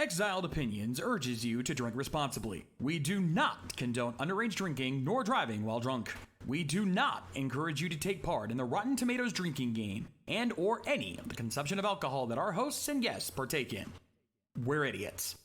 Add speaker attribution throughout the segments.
Speaker 1: Exiled Opinions urges you to drink responsibly. We do not condone underage drinking nor driving while drunk. We do not encourage you to take part in the Rotten Tomatoes drinking game and or any of the consumption of alcohol that our hosts and guests partake in. We're idiots.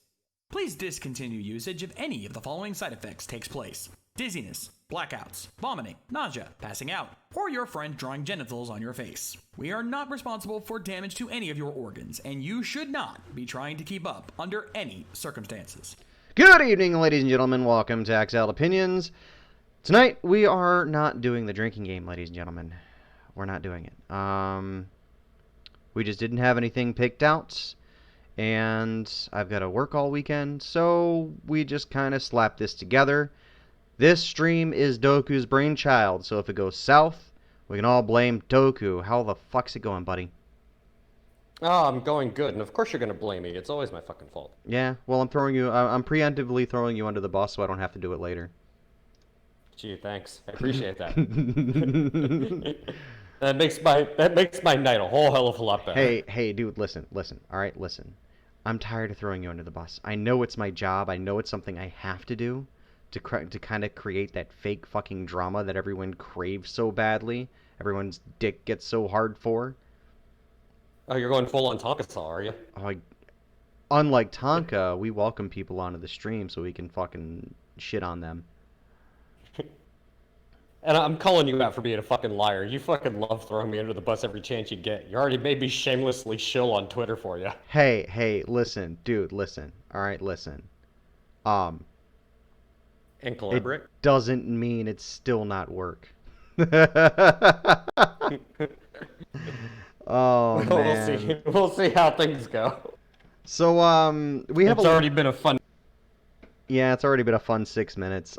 Speaker 1: Please discontinue usage if any of the following side effects takes place: dizziness, blackouts, vomiting, nausea, passing out, or your friend drawing genitals on your face. We are not responsible for damage to any of your organs, and you should not be trying to keep up under any circumstances.
Speaker 2: Good evening, ladies and gentlemen. Welcome to Exiled Opinions. Tonight, we are not doing the drinking game, ladies and gentlemen. We're not doing it. We just didn't have anything picked out, and I've got to work all weekend, so we just kind of slapped this together. This stream is Doku's brainchild, so if it goes south, we can all blame Doku. How the fuck's it going, buddy?
Speaker 3: Oh, I'm going good, and of course you're gonna blame me. It's always my fucking fault.
Speaker 2: Yeah, well, I'm preemptively throwing you under the bus so I don't have to do it later.
Speaker 3: Gee, thanks. I appreciate that. That makes my night a whole hell of a lot better.
Speaker 2: Hey, dude, listen. All right, listen. I'm tired of throwing you under the bus. I know it's my job. I know it's something I have to do to kind of create that fake fucking drama that everyone craves so badly. Everyone's dick gets so hard for.
Speaker 3: Oh, you're going full on Tonkasaw, are you?
Speaker 2: Unlike Tonka, we welcome people onto the stream so we can fucking shit on them.
Speaker 3: And I'm calling you out for being a fucking liar. You fucking love throwing me under the bus every chance you get. You already made me shamelessly shill on Twitter for you.
Speaker 2: Hey, listen, dude, listen. All right, listen.
Speaker 3: And collaborate?
Speaker 2: It doesn't mean it's still not work. Oh, man.
Speaker 3: We'll see how things go.
Speaker 2: So, we have
Speaker 3: It's already been a fun...
Speaker 2: Yeah, it's already been a fun 6 minutes.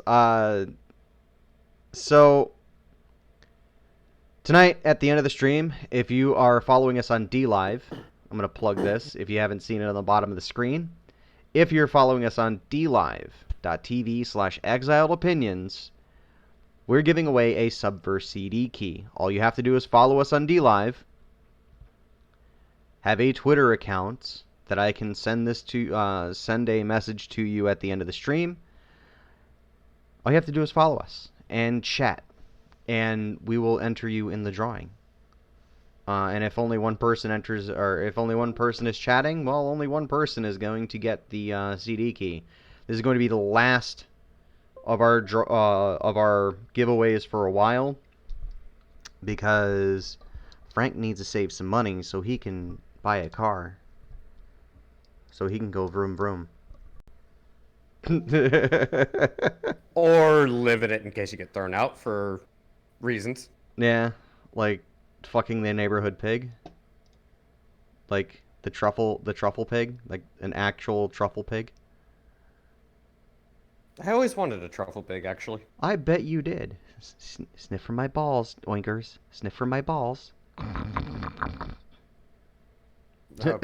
Speaker 2: So, tonight, at the end of the stream, if you are following us on DLive, I'm going to plug this if you haven't seen it on the bottom of the screen. If you're following us on DLive.tv/exiledopinions, we're giving away a Subverse CD key. All you have to do is follow us on DLive, have a Twitter account that I can send a message to you at the end of the stream. All you have to do is follow us and chat, and we will enter you in the drawing. And if only one person enters, or if only one person is chatting, well, only one person is going to get the CD key. This is going to be the last of our giveaways for a while, because Frank needs to save some money so he can buy a car, so he can go vroom vroom.
Speaker 3: Or live in it in case you get thrown out for reasons.
Speaker 2: Yeah, like fucking the neighborhood pig. Like the truffle pig, like an actual truffle pig.
Speaker 3: I always wanted a truffle pig, actually.
Speaker 2: I bet you did. Sniff from my balls, oinkers. Sniff from my balls.
Speaker 3: There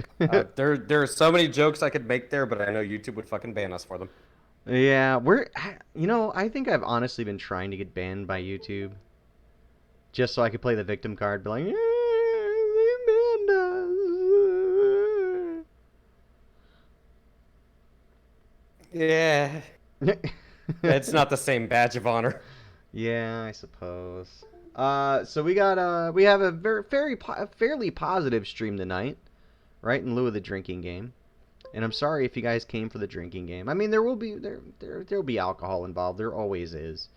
Speaker 3: are so many jokes I could make there, but I know YouTube would fucking ban us for them.
Speaker 2: Yeah, I think I've honestly been trying to get banned by YouTube. Just so I could play the victim card, be like, they banned us.
Speaker 3: Yeah. It's not the same badge of honor.
Speaker 2: Yeah, I suppose. So we have a fairly positive stream tonight, right in lieu of the drinking game. And I'm sorry if you guys came for the drinking game. I mean, there will be alcohol involved. There always is.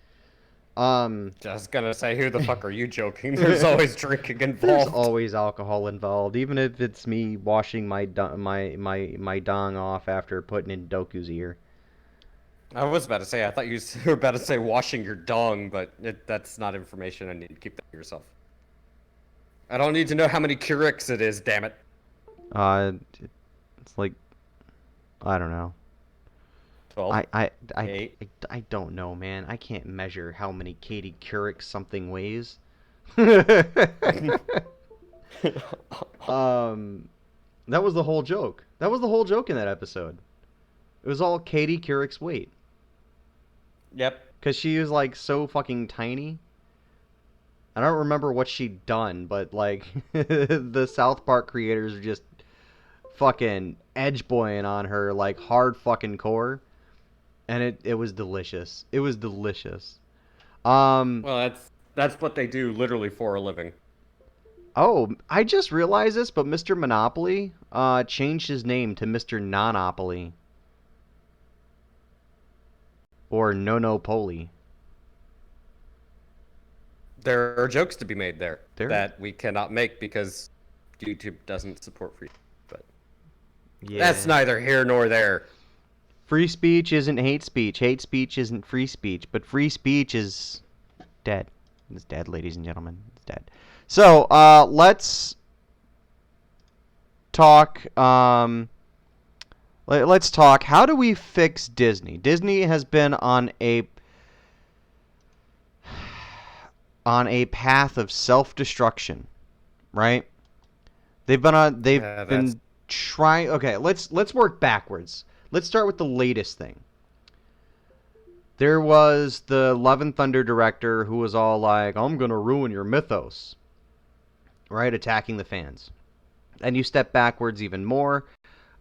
Speaker 3: Just gonna say, who the fuck are you joking? There's always drinking involved.
Speaker 2: There's always alcohol involved, even if it's me washing my dong off after putting in Doku's ear.
Speaker 3: I was about to say, I thought you were about to say washing your dong, but that's not information. I need to keep that to yourself. I don't need to know how many Keurigs it is, damn it.
Speaker 2: It's like, I don't know.
Speaker 3: 12?
Speaker 2: I
Speaker 3: 8?
Speaker 2: I don't know, man. I can't measure how many Katie Couric something weighs. That was the whole joke. That was the whole joke in that episode. It was all Katie Couric's weight.
Speaker 3: Yep.
Speaker 2: Because she was, like, so fucking tiny. I don't remember what she'd done, but, like, the South Park creators are just fucking edge boying on her like hard fucking core, and it was delicious. It was delicious.
Speaker 3: Well, that's what they do literally for a living.
Speaker 2: Oh, I just realized this, but Mr. Monopoly changed his name to Mr. Nonopoly. Or Nonopoly.
Speaker 3: There are jokes to be made there
Speaker 2: There-
Speaker 3: that we cannot make because YouTube doesn't support free. But
Speaker 2: Yeah.
Speaker 3: that's neither here nor there.
Speaker 2: Free speech isn't hate speech. Hate speech isn't free speech. But free speech is dead. It's dead, ladies and gentlemen. It's dead. So, let's talk. Let's talk. How do we fix Disney? Disney has been on a path of self-destruction, right? They've been trying. Okay, let's work backwards. Let's start with the latest thing. There was the Love and Thunder director who was all like, "I'm gonna ruin your mythos," right? Attacking the fans. And you step backwards even more.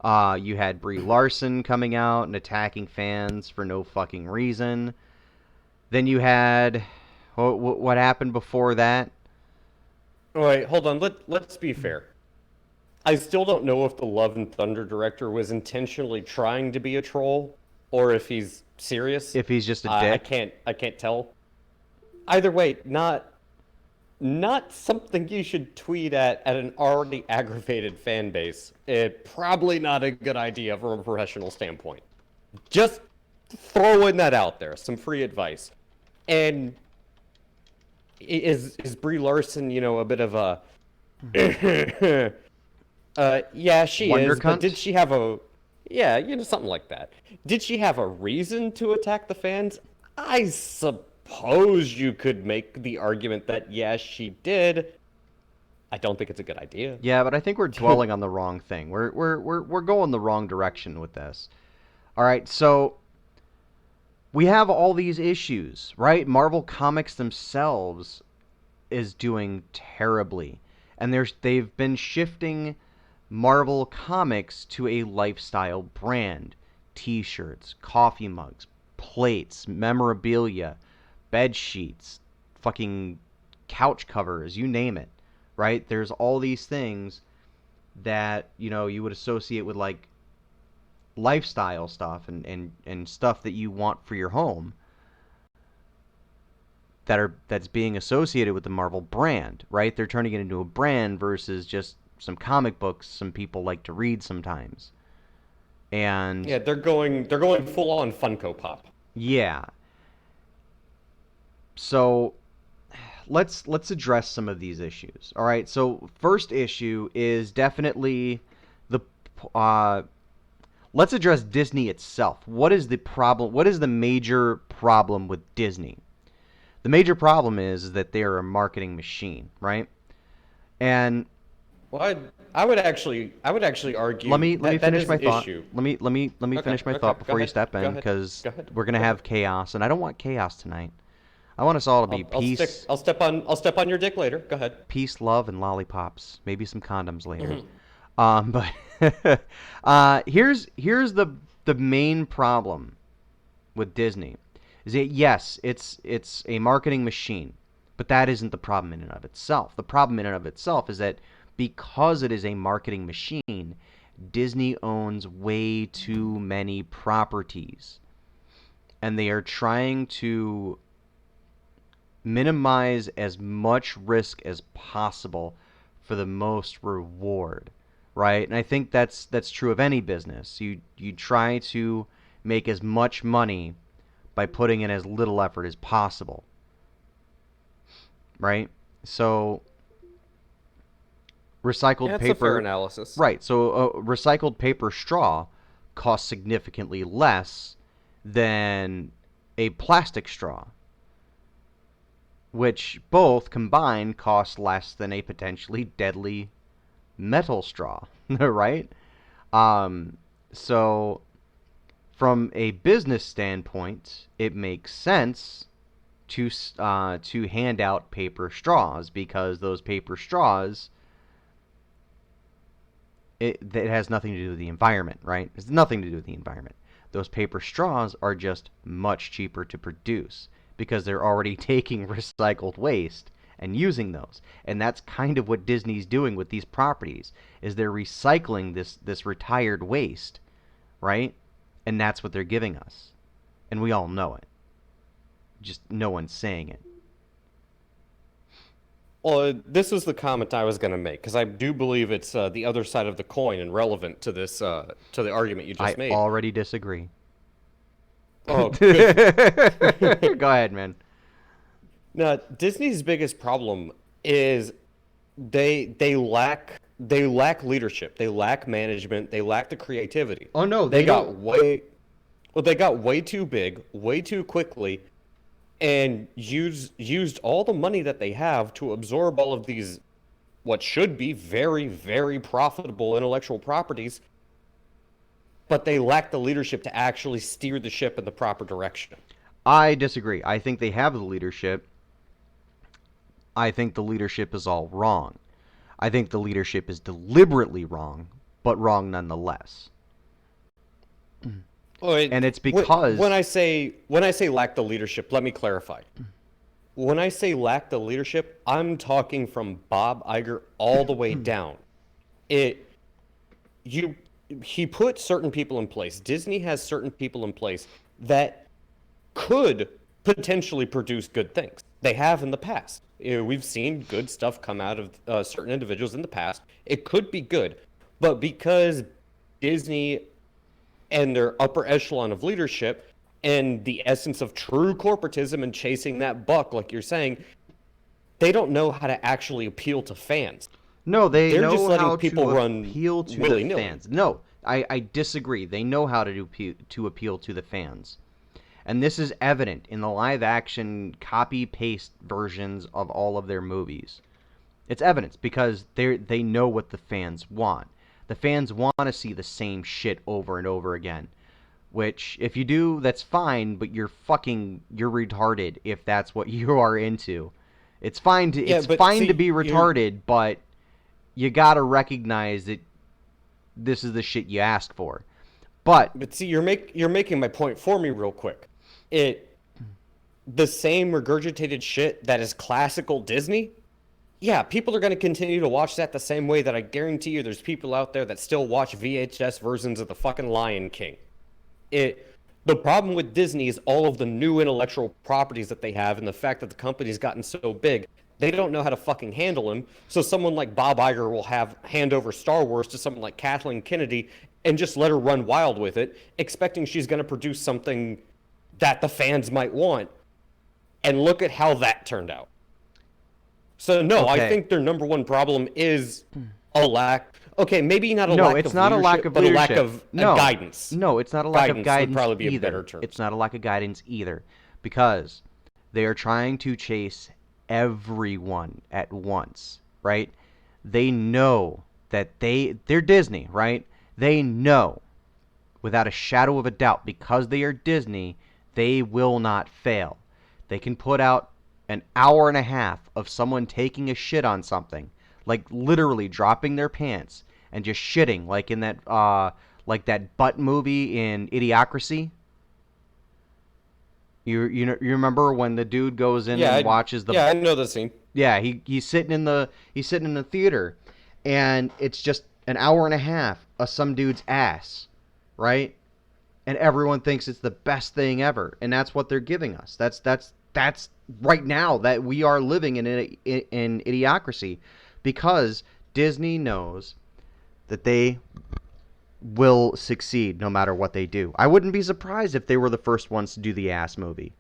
Speaker 2: You had Brie Larson coming out and attacking fans for no fucking reason. Then you had what happened before that?
Speaker 3: Wait, hold on. Let's be fair. I still don't know if the Love and Thunder director was intentionally trying to be a troll or if he's serious.
Speaker 2: If he's just a dick.
Speaker 3: I can't tell. Either way, not something you should tweet at an already aggravated fan base. Probably not a good idea from a professional standpoint. Just throwing that out there, some free advice. And is Brie Larson, a bit of a yeah, she
Speaker 2: Wonder
Speaker 3: is. But
Speaker 2: cunt?
Speaker 3: did she have something like that? Did she have a reason to attack the fans? I suppose you could make the argument that yes, she did. I don't think it's a good idea.
Speaker 2: Yeah, but I think we're dwelling on the wrong thing. We're going the wrong direction with this. All right, so we have all these issues, right? Marvel Comics themselves is doing terribly, and they've been shifting Marvel Comics to a lifestyle brand. T-shirts, coffee mugs, plates, memorabilia, bed sheets, fucking couch covers, you name it, right? There's all these things that, you would associate with like lifestyle stuff and stuff that you want for your home that's being associated with the Marvel brand, right? They're turning it into a brand versus just some comic books some people like to read sometimes. And
Speaker 3: Yeah, they're going full on Funko Pop.
Speaker 2: yeah. So let's address some of these issues. All right. So first issue is definitely the let's address Disney itself. What is the problem? What is the major problem with Disney? The major problem is that they are a marketing machine, right? And
Speaker 3: Well, I would actually argue.
Speaker 2: let me
Speaker 3: that
Speaker 2: finish
Speaker 3: is
Speaker 2: my
Speaker 3: an
Speaker 2: thought.
Speaker 3: issue.
Speaker 2: Let me finish my
Speaker 3: okay,
Speaker 2: thought
Speaker 3: go
Speaker 2: before you
Speaker 3: ahead,
Speaker 2: step
Speaker 3: go
Speaker 2: in,
Speaker 3: ahead,
Speaker 2: because
Speaker 3: go ahead.
Speaker 2: we're gonna have chaos, and I don't want chaos tonight. I want us all to be peace,
Speaker 3: I'll step on your dick later. Go ahead.
Speaker 2: peace, love, and lollipops. Maybe some condoms later. But here's the main problem with Disney is that yes, it's a marketing machine, but that isn't the problem in and of itself. The problem in and of itself is that because it is a marketing machine, Disney owns way too many properties, and they are trying to minimize as much risk as possible for the most reward, right? And I think that's true of any business. You try to make as much money by putting in as little effort as possible, right? So recycled
Speaker 3: Yeah,
Speaker 2: paper,
Speaker 3: that's a fair analysis.
Speaker 2: right? So recycled paper straw costs significantly less than a plastic straw, which both combined cost less than a potentially deadly metal straw, right? So from a business standpoint, it makes sense to hand out paper straws because those paper straws it has nothing to do with the environment, right? It's nothing to do with the environment. Those paper straws are just much cheaper to produce because they're already taking recycled waste and using those. And that's kind of what Disney's doing with these properties, is they're recycling this retired waste, right? And that's what they're giving us. And we all know it. Just no one's saying it.
Speaker 3: Well, this was the comment I was going to make, because I do believe it's the other side of the coin and relevant to this, to the argument you just made.
Speaker 2: I already disagree.
Speaker 3: Oh, good.
Speaker 2: Go ahead, man.
Speaker 3: Now, Disney's biggest problem is they lack leadership, they lack management, they lack the creativity.
Speaker 2: Oh no,
Speaker 3: they got way too big, way too quickly, and used all the money that they have to absorb all of these what should be very, very profitable intellectual properties, but they lack the leadership to actually steer the ship in the proper direction.
Speaker 2: I disagree. I think they have the leadership. I think the leadership is all wrong. I think the leadership is deliberately wrong, but wrong nonetheless. And it's because
Speaker 3: when I say lack the leadership, let me clarify. When I say lack the leadership, I'm talking from Bob Iger all the way down. He put certain people in place. Disney has certain people in place that could potentially produce good things. They have in the past. We've seen good stuff come out of certain individuals in the past. It could be good, but because Disney and their upper echelon of leadership and the essence of true corporatism and chasing that buck, like you're saying, they don't know how to actually appeal to fans.
Speaker 2: No, they're know
Speaker 3: just letting
Speaker 2: how
Speaker 3: people
Speaker 2: to
Speaker 3: run
Speaker 2: appeal to the fans. No, I disagree. They know how to appeal to the fans. And this is evident in the live-action copy-paste versions of all of their movies. It's evidence because they know what the fans want. The fans want to see the same shit over and over again. Which, if you do, that's fine, but you're retarded if that's what you are into. It's fine to to be retarded, but you gotta recognize that this is the shit you ask for. But
Speaker 3: see, you're making my point for me real quick. The same regurgitated shit that is classical Disney. Yeah, people are going to continue to watch that the same way that I guarantee you there's people out there that still watch VHS versions of the fucking Lion King. The problem with Disney is all of the new intellectual properties that they have and the fact that the company's gotten so big, they don't know how to fucking handle them. So someone like Bob Iger will hand over Star Wars to someone like Kathleen Kennedy and just let her run wild with it, expecting she's going to produce something that the fans might want. And look at how that turned out. So, no, I think their number one problem is a lack... Okay, maybe not a lack of leadership,
Speaker 2: not a lack of
Speaker 3: but
Speaker 2: leadership.
Speaker 3: A lack of
Speaker 2: guidance. No, it's not a lack of guidance
Speaker 3: would probably be
Speaker 2: either.
Speaker 3: A better term.
Speaker 2: It's not a lack of guidance either. Because they are trying to chase everyone at once, right? They know that they're Disney, right? They know, without a shadow of a doubt, because they are Disney, they will not fail. They can put out an hour and a half of someone taking a shit on something, like literally dropping their pants and just shitting, like in that that butt movie in Idiocracy. You remember when the dude goes in and watches the...
Speaker 3: Yeah, I know the scene.
Speaker 2: Yeah, he's sitting in the theater, and it's just an hour and a half of some dude's ass, right? And everyone thinks it's the best thing ever, and that's what they're giving us. That's right now that we are living in Idiocracy, because Disney knows that they will succeed no matter what they do. I wouldn't be surprised if they were the first ones to do the ass movie,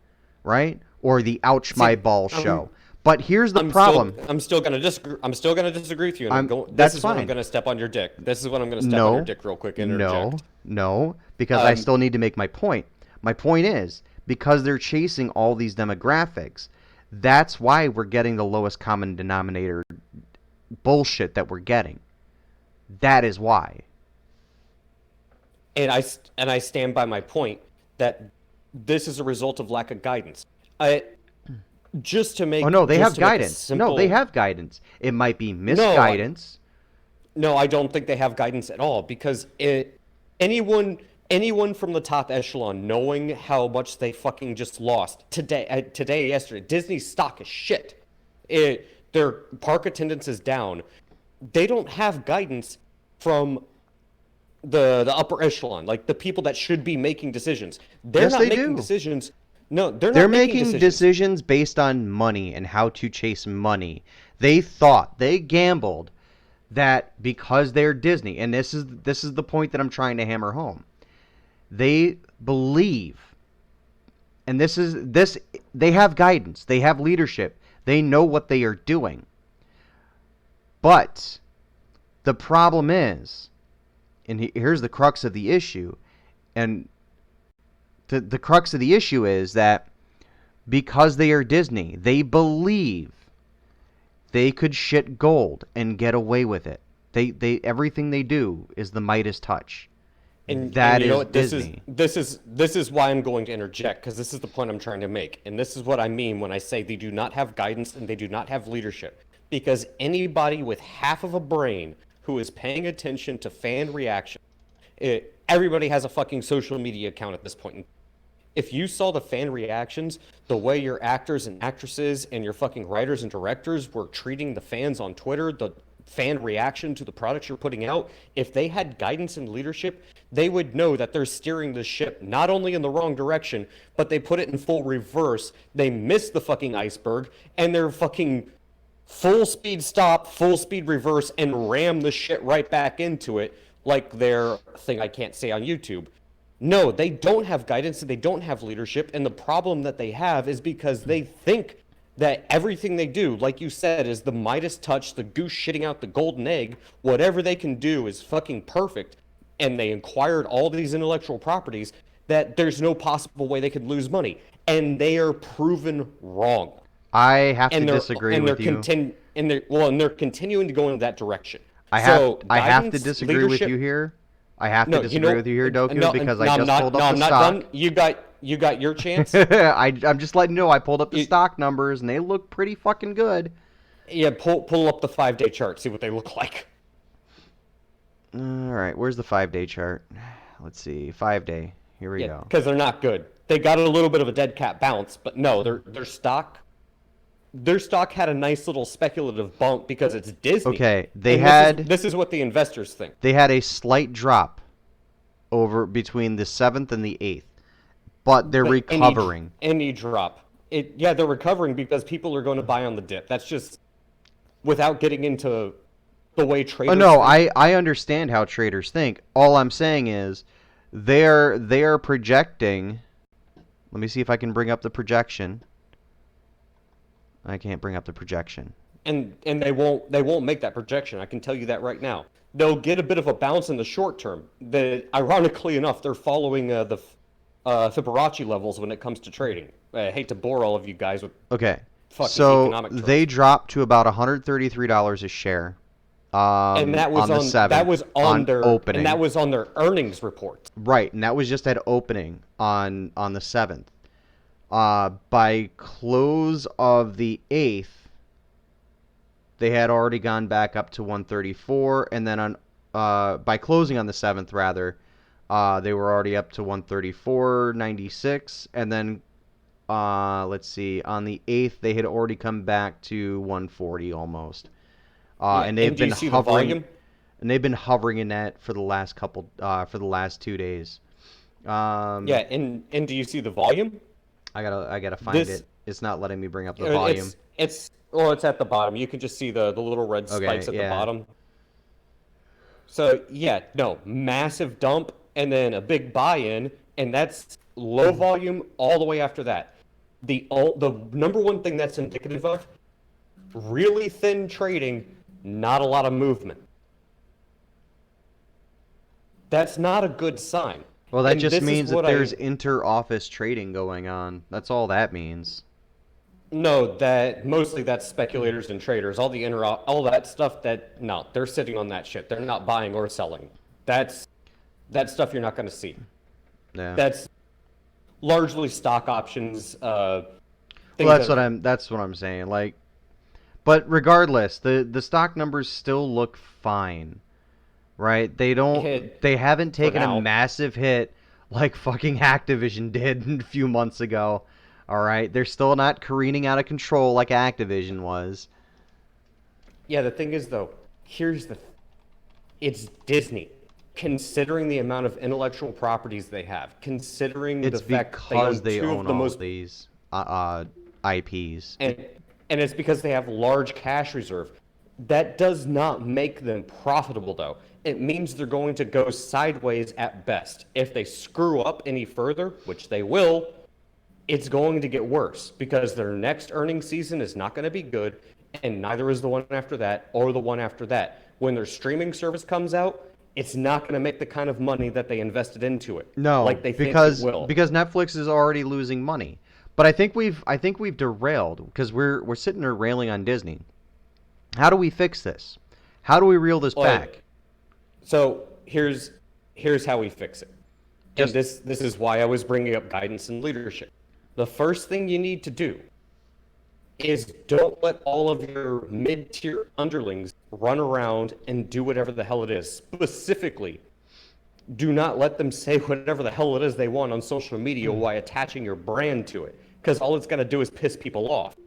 Speaker 2: right? Or the ouch my ball show. But here's the problem.
Speaker 3: I'm still gonna disagree. I'm still gonna disagree with you.
Speaker 2: That's fine.
Speaker 3: When I'm gonna step on your dick. This is when I'm gonna step on your dick real quick and interject.
Speaker 2: No, because I still need to make my point. My point is, because they're chasing all these demographics, that's why we're getting the lowest common denominator bullshit that we're getting. That is why.
Speaker 3: And I stand by my point that this is a result of lack of guidance. Just to make...
Speaker 2: Oh, no, they have guidance. No, they have guidance. It might be misguidance.
Speaker 3: No, I don't think they have guidance at all because anyone from the top echelon knowing how much they fucking just lost yesterday, Disney's stock is shit. Their park attendance is down. They don't have guidance from the upper echelon, like the people that should be making decisions. They're
Speaker 2: Yes,
Speaker 3: not
Speaker 2: they
Speaker 3: making
Speaker 2: do.
Speaker 3: decisions. No, they're
Speaker 2: They're
Speaker 3: not making
Speaker 2: making
Speaker 3: decisions.
Speaker 2: decisions based on money and how to chase money. They gambled that because they're Disney, and this is the point that I'm trying to hammer home. They believe, and they have guidance, they have leadership, they know what they are doing. But the problem is, and here's the crux of the issue, and the crux of the issue is that because they are Disney, they believe they could shit gold and get away with it. They everything they do is the Midas touch. That
Speaker 3: you know
Speaker 2: is
Speaker 3: what?
Speaker 2: Disney.
Speaker 3: This is why I'm going to interject, because this is the point I'm trying to make, and this is what I mean when I say they do not have guidance and they do not have leadership. Because anybody with half of a brain who is paying attention to fan reaction, everybody has a fucking social media account at this point. If you saw the fan reactions, the way your actors and actresses and your fucking writers and directors were treating the fans on Twitter, the fan reaction to the products you're putting out, if they had guidance and leadership, they would know that they're steering the ship not only in the wrong direction, but they put it in full reverse. They missed the fucking iceberg, and they're fucking full speed stop, full speed reverse, and ram the shit right back into it like their thing I can't say on YouTube. No, they don't have guidance and they don't have leadership, and the problem that they have is because they think that everything they do, like you said, is the Midas touch, the goose shitting out the golden egg. Whatever they can do is fucking perfect, and they acquired all these intellectual properties that there's no possible way they could lose money, and they are proven wrong.
Speaker 2: I have to
Speaker 3: And they're
Speaker 2: disagree
Speaker 3: and
Speaker 2: with
Speaker 3: they're
Speaker 2: you.
Speaker 3: and they're continuing to go in that direction.
Speaker 2: I have
Speaker 3: So,
Speaker 2: I have to
Speaker 3: guidance,
Speaker 2: disagree with
Speaker 3: leadership-
Speaker 2: you here. I have to
Speaker 3: No,
Speaker 2: disagree with you here, Doku,
Speaker 3: no,
Speaker 2: because
Speaker 3: no,
Speaker 2: I
Speaker 3: I'm
Speaker 2: just
Speaker 3: not,
Speaker 2: pulled
Speaker 3: no,
Speaker 2: up
Speaker 3: I'm
Speaker 2: the
Speaker 3: not
Speaker 2: stock.
Speaker 3: done. You got your chance.
Speaker 2: I'm just letting you know I pulled up the
Speaker 3: You-
Speaker 2: stock numbers and they look pretty fucking good.
Speaker 3: Yeah, pull up the 5-day chart, see what they look like.
Speaker 2: All right, where's the 5-day chart? Let's see, 5-day. Here we
Speaker 3: Yeah,
Speaker 2: go.
Speaker 3: because they're not good. They got a little bit of a dead cat bounce, but no, their stock had a nice little speculative bump because it's Disney.
Speaker 2: Okay,
Speaker 3: And this is what the investors think.
Speaker 2: they had a slight drop over between the 7th and the 8th, but they're
Speaker 3: But
Speaker 2: recovering.
Speaker 3: Any drop. They're recovering because people are going to buy on the dip. That's just without getting into the way traders
Speaker 2: Oh no,
Speaker 3: think.
Speaker 2: I understand how traders think. All I'm saying is they're projecting. Let me see if I can bring up the projection. I can't bring up the projection.
Speaker 3: And they won't make that projection. I can tell you that right now. They'll get a bit of a bounce in the short term. Ironically enough, they're following the Fibonacci levels when it comes to trading. I hate to bore all of you guys with
Speaker 2: Okay,
Speaker 3: fucking
Speaker 2: so
Speaker 3: economic terms.
Speaker 2: they dropped to about $133 a share.
Speaker 3: And that was
Speaker 2: on the 7th, on
Speaker 3: their
Speaker 2: opening.
Speaker 3: and that was on their earnings report.
Speaker 2: Right, and that was just at opening on the 7th. By close of the 8th, they had already gone back up to 134, and then by closing on the 7th, rather, they were already up to 134.96, and then let's see, on the 8th, they had already come back to 140 almost. And they've
Speaker 3: do you
Speaker 2: been
Speaker 3: see the
Speaker 2: hovering.
Speaker 3: volume?
Speaker 2: And they've been hovering in that for the last for the last 2 days.
Speaker 3: Yeah, and do you see the volume?
Speaker 2: I gotta find
Speaker 3: This-
Speaker 2: it. It's not letting me bring up the volume.
Speaker 3: It's at the bottom. You can just see the little red spikes at the
Speaker 2: yeah.
Speaker 3: bottom. So yeah, no, massive dump and then a big buy-in, and that's low volume all the way after that. The number one thing that's indicative of really thin trading, not a lot of movement. That's not a good sign.
Speaker 2: Well, that
Speaker 3: And
Speaker 2: just
Speaker 3: this is
Speaker 2: means that
Speaker 3: what
Speaker 2: there's inter-office trading going on. That's all that means.
Speaker 3: No, that mostly that's speculators and traders. All that stuff they're sitting on that shit. They're not buying or selling. That's stuff you're not going to see.
Speaker 2: Yeah.
Speaker 3: That's largely stock options.
Speaker 2: Well, that's what I'm saying. Like, but regardless, the stock numbers still look fine. right?
Speaker 3: Hit
Speaker 2: They haven't taken a
Speaker 3: now.
Speaker 2: massive hit like fucking Activision did a few months ago. All right, they're still not careening out of control like Activision was.
Speaker 3: Yeah, the thing is though, it's Disney. Considering the amount of intellectual properties they have, considering
Speaker 2: It's
Speaker 3: the fact that
Speaker 2: because
Speaker 3: they
Speaker 2: they
Speaker 3: own two
Speaker 2: own
Speaker 3: of the
Speaker 2: all
Speaker 3: most
Speaker 2: these IPs.
Speaker 3: and it's because they have large cash reserve. That does not make them profitable though. It means they're going to go sideways at best. If they screw up any further, which they will, it's going to get worse because their next earnings season is not going to be good, and neither is the one after that or the one after that. When their streaming service comes out, it's not going to make the kind of money that they invested into it.
Speaker 2: No,
Speaker 3: like they
Speaker 2: because
Speaker 3: think it will.
Speaker 2: because Netflix is already losing money. But I think we've derailed because we're sitting there railing on Disney. How do we fix this? How do we reel this back?
Speaker 3: So here's how we fix it. And
Speaker 2: Just-
Speaker 3: this is why I was bringing up guidance and leadership. The first thing you need to do is don't let all of your mid-tier underlings run around and do whatever the hell it is. Specifically, do not let them say whatever the hell it is they want on social media while attaching your brand to it, because all it's going to do is piss people off.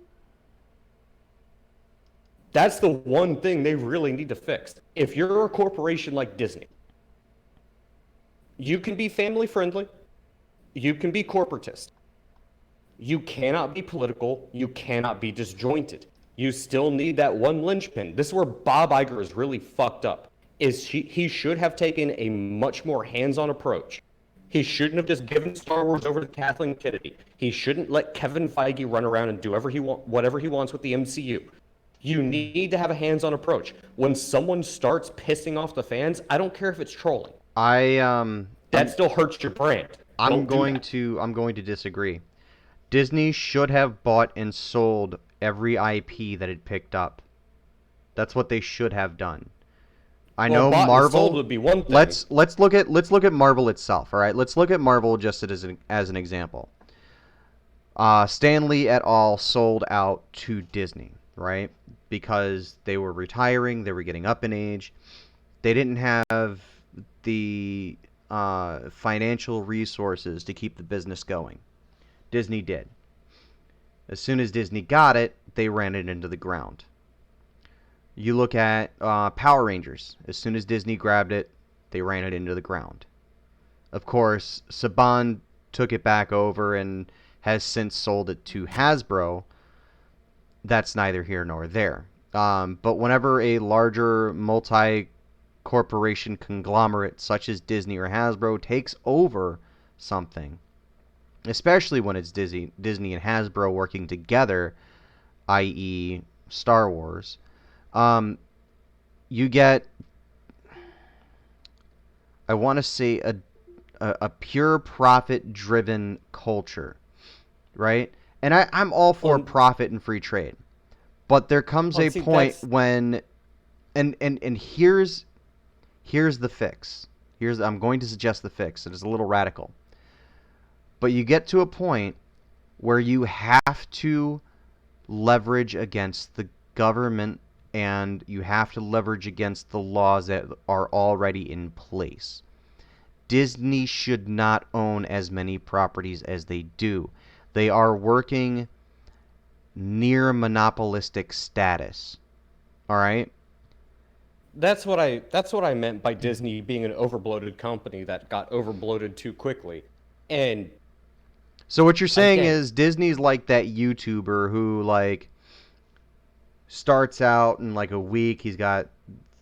Speaker 3: That's the one thing they really need to fix. If you're a corporation like Disney, you can be family friendly, you can be corporatist. You cannot be political, you cannot be disjointed. You still need that one linchpin. This is where Bob Iger is really fucked up. He should have taken a much more hands-on approach. He shouldn't have just given Star Wars over to Kathleen Kennedy. He shouldn't let Kevin Feige run around and do whatever he wants with the MCU. You need to have a hands-on approach. When someone starts pissing off the fans, I don't care if it's trolling. That still hurts your brand.
Speaker 2: I'm going to disagree. Disney should have bought and sold every IP that it picked up. That's what they should have done. I know
Speaker 3: bought and
Speaker 2: Marvel
Speaker 3: sold would be one thing.
Speaker 2: Let's look at Marvel itself, all right? Let's look at Marvel just as an example. Stan Lee et al. Sold out to Disney, right? Because they were retiring, they were getting up in age. They didn't have the financial resources to keep the business going. Disney did. As soon as Disney got it, they ran it into the ground. You look at Power Rangers. As soon as Disney grabbed it, they ran it into the ground. Of course, Saban took it back over and has since sold it to Hasbro. That's neither here nor there. But whenever a larger multi-corporation conglomerate such as Disney or Hasbro takes over something, especially when it's Disney and Hasbro working together, i.e. Star Wars, you get, I want to say, a pure profit-driven culture, right? And I'm all for profit and free trade. But there comes a point when, and here's the fix. I'm going to suggest the fix. It is a little radical. But you get to a point where you have to leverage against the government and you have to leverage against the laws that are already in place. Disney should not own as many properties as they do. They are working near monopolistic status. All right?
Speaker 3: That's what I meant by Disney being an overbloated company that got overbloated too quickly. And
Speaker 2: so what you're saying is Disney's like that YouTuber who like starts out in like a week, he's got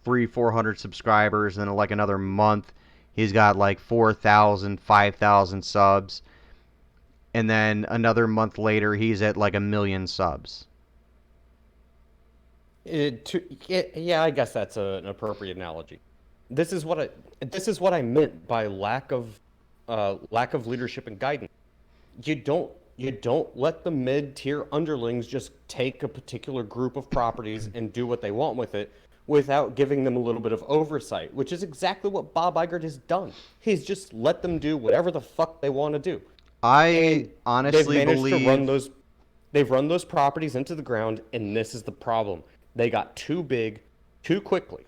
Speaker 2: 300-400 subscribers, and in like another month he's got like 4,000, 5,000 subs, and then another month later he's at like 1 million subs.
Speaker 3: Yeah, I guess that's an appropriate analogy. This is what I meant by lack of leadership and guidance. You don't let the mid-tier underlings just take a particular group of properties and do what they want with it without giving them a little bit of oversight, which is exactly what Bob Iger has done. He's just let them do whatever the fuck they want to do.
Speaker 2: I honestly believe
Speaker 3: they've run those properties into the ground, and this is the problem. They got too big too quickly.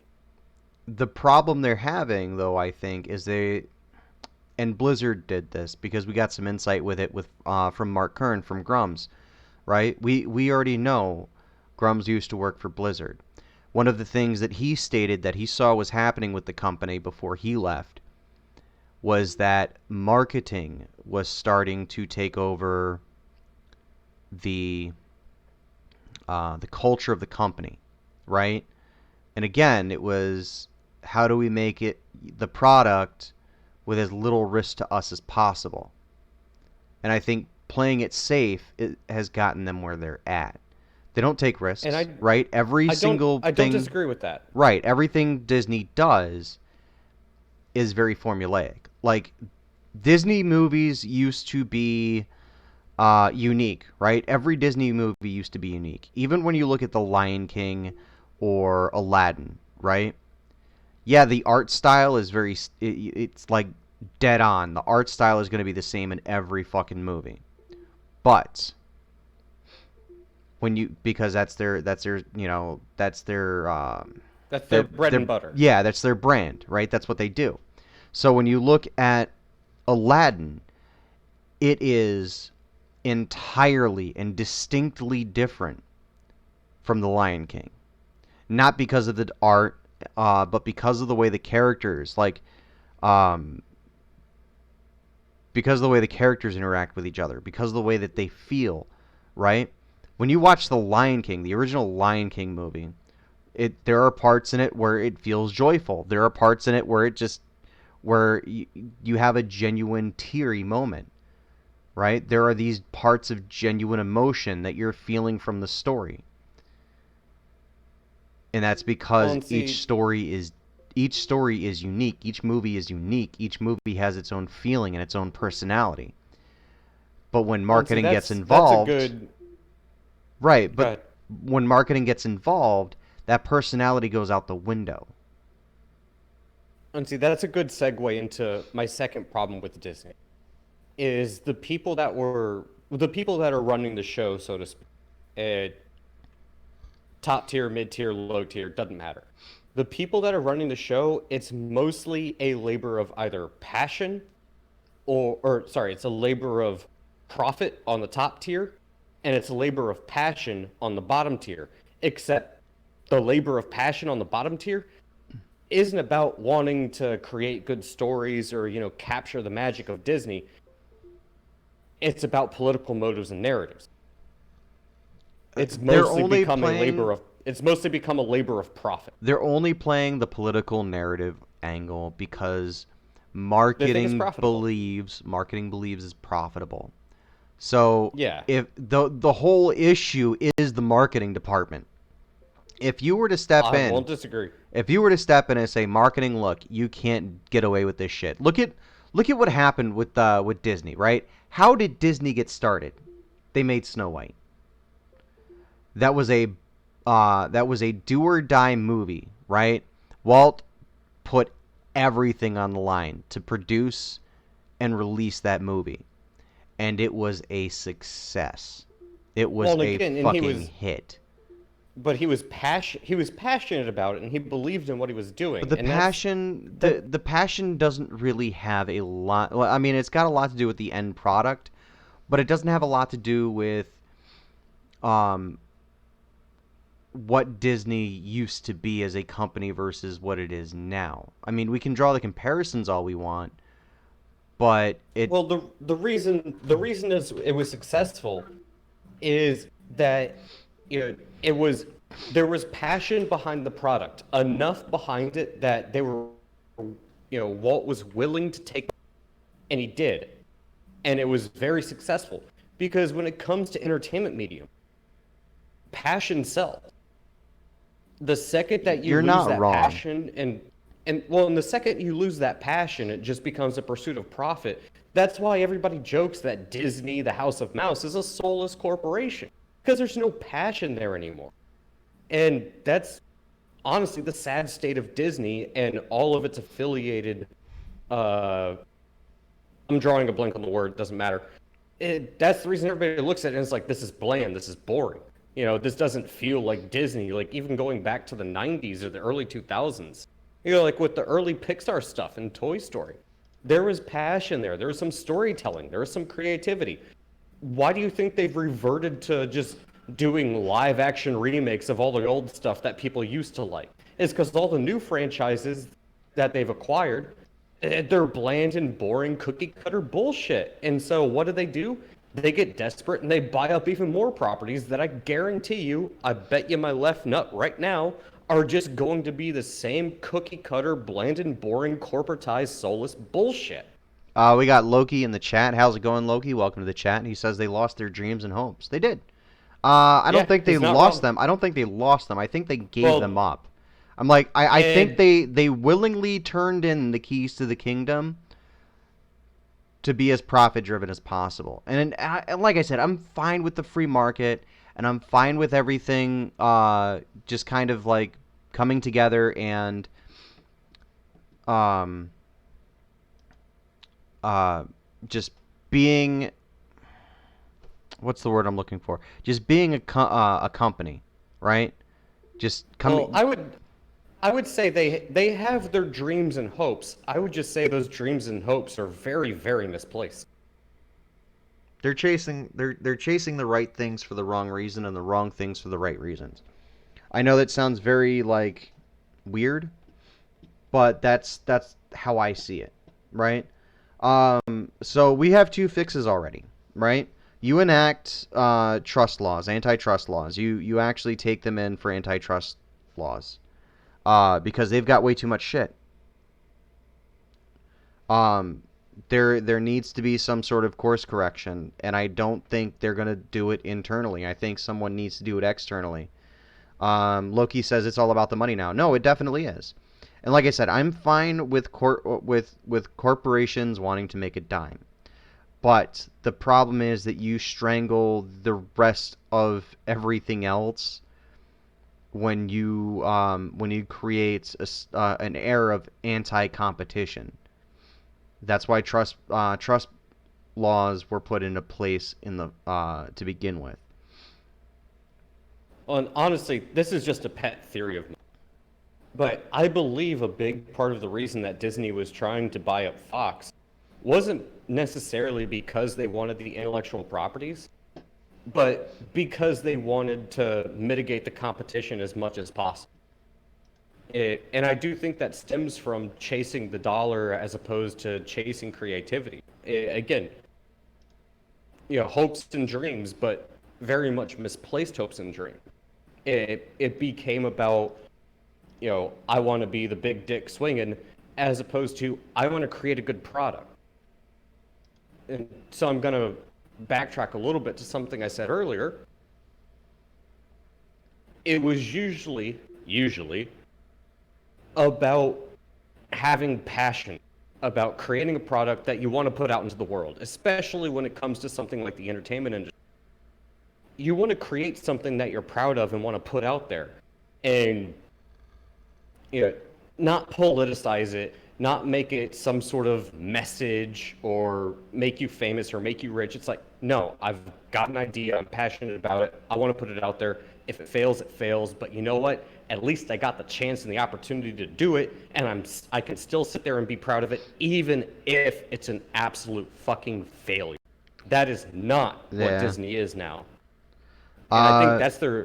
Speaker 2: The problem they're having, though, I think, is and Blizzard did this because we got some insight with it from Mark Kern from Grum's, right? We already know Grum's used to work for Blizzard. One of the things that he stated that he saw was happening with the company before he left was that marketing was starting to take over the culture of the company, right? And again, it was how do we make it the product with as little risk to us as possible. And I think playing it safe has gotten them where they're at. They don't take risks, right?
Speaker 3: I don't disagree with that.
Speaker 2: Right, everything Disney does is very formulaic. Like Disney movies used to be unique, right? Every Disney movie used to be unique. Even when you look at The Lion King or Aladdin, right? Yeah, the art style is it's like dead on. The art style is going to be the same in every fucking movie. But because that's their bread
Speaker 3: and butter.
Speaker 2: Yeah, that's their brand, right? That's what they do. So when you look at Aladdin, it is entirely and distinctly different from The Lion King. Not because of the art, but because of the way the characters, because of the way the characters interact with each other, because of the way that they feel, right? When you watch The Lion King, the original Lion King movie, there are parts in it where it feels joyful. There are parts in it where you have a genuine teary moment, right? There are these parts of genuine emotion that you're feeling from the story. And that's because each story is unique. Each movie is unique. Each movie has its own feeling and its own personality. But when marketing gets involved, right? But when marketing gets involved, that personality goes out the window.
Speaker 3: And see, that's a good segue into my second problem with Disney. Is the people that are running the show, so to speak, top tier, mid tier, low tier, doesn't matter. The people that are running the show, it's mostly a labor of either passion it's a labor of profit on the top tier, and it's a labor of passion on the bottom tier. Except the labor of passion on the bottom tier isn't about wanting to create good stories or, capture the magic of Disney. It's about political motives and narratives. It's mostly become a labor of profit.
Speaker 2: They're only playing the political narrative angle because marketing believes it's profitable. So
Speaker 3: yeah,
Speaker 2: if the whole issue is the marketing department. If you were to step in,
Speaker 3: I won't disagree.
Speaker 2: If you were to step in and say, marketing, look, you can't get away with this shit. Look at what happened with Disney, right? How did Disney get started? They made Snow White. That was a do or die movie, right? Walt put everything on the line to produce and release that movie, and it was a success. It was fucking hit.
Speaker 3: But he was passionate about it, and he believed in what he was doing.
Speaker 2: But the passion doesn't really have a lot. Well, I mean, it's got a lot to do with the end product, but it doesn't have a lot to do with what Disney used to be as a company versus what it is now. I mean, we can draw the comparisons all we want, but
Speaker 3: the reason is it was successful is that there was passion behind the product, enough behind it that they were, Walt was willing to take, and he did, and it was very successful because when it comes to entertainment medium, passion sells. The second that you lose that passion, and the second you lose that passion, it just becomes a pursuit of profit. That's why everybody jokes that Disney, the House of Mouse, is a soulless corporation. Because there's no passion there anymore. And that's honestly the sad state of Disney and all of its affiliated, I'm drawing a blank on the word, doesn't matter. That's the reason everybody looks at it and it's like, this is bland, this is boring. This doesn't feel like Disney, like even going back to the 90s or the early 2000s. You know, like with the early Pixar stuff in Toy Story, there was passion there. There was some storytelling. There was some creativity. Why do you think they've reverted to just doing live action remakes of all the old stuff that people used to like? It's because all the new franchises that they've acquired, they're bland and boring cookie cutter bullshit. And so what do? They get desperate and they buy up even more properties that I guarantee you, I bet you my left nut right now, are just going to be the same cookie cutter, bland and boring, corporatized, soulless bullshit.
Speaker 2: We got Loki in the chat. How's it going, Loki? Welcome to the chat. He says they lost their dreams and hopes. They did. I don't think they
Speaker 3: he's not
Speaker 2: lost
Speaker 3: wrong.
Speaker 2: them. I don't think they lost them. I think they gave
Speaker 3: Well,
Speaker 2: them up. I'm like, I think
Speaker 3: and
Speaker 2: they willingly turned in the keys to the kingdom to be as profit driven as possible. And like I said, I'm fine with the free market, and I'm fine with everything just kind of like coming together and um just being, what's the word I'm looking for? Just being a company, right? Just coming.
Speaker 3: well, I would say they have their dreams and hopes. I would just say those dreams and hopes are very, very misplaced.
Speaker 2: They're chasing the right things for the wrong reason and the wrong things for the right reasons. I know that sounds very like weird, but that's how I see it, right? So we have two fixes already, right? You enact trust laws, antitrust laws. You actually take them in for antitrust laws, because they've got way too much shit. There needs to be some sort of course correction, and I don't think they're gonna do it internally. I think someone needs to do it externally. Loki says it's all about the money now. No, it definitely is. And like I said, I'm fine with with corporations wanting to make a dime. But the problem is that you strangle the rest of everything else when you create an air of anti-competition. That's why trust laws were put into place in the to begin with.
Speaker 3: And honestly, this is just a pet theory of mine. But I believe a big part of the reason that Disney was trying to buy up Fox wasn't necessarily because they wanted the intellectual properties, but because they wanted to mitigate the competition as much as possible. And I do think that stems from chasing the dollar as opposed to chasing creativity. Again, hopes and dreams, but very much misplaced hopes and dreams. It became about, I want to be the big dick swinging, as opposed to I want to create a good product. And so I'm going to backtrack a little bit to something I said earlier. It was usually about having passion about creating a product that you want to put out into the world, especially when it comes to something like the entertainment industry. You want to create something that you're proud of and want to put out there, and not politicize it, not make it some sort of message or make you famous or make you rich. It's like, no, I've got an idea, I'm passionate about it, I want to put it out there. If it fails, it fails, but you know what? At least I got the chance and the opportunity to do it, and I can still sit there and be proud of it, even if it's an absolute fucking failure. That is not what Disney is now. And I think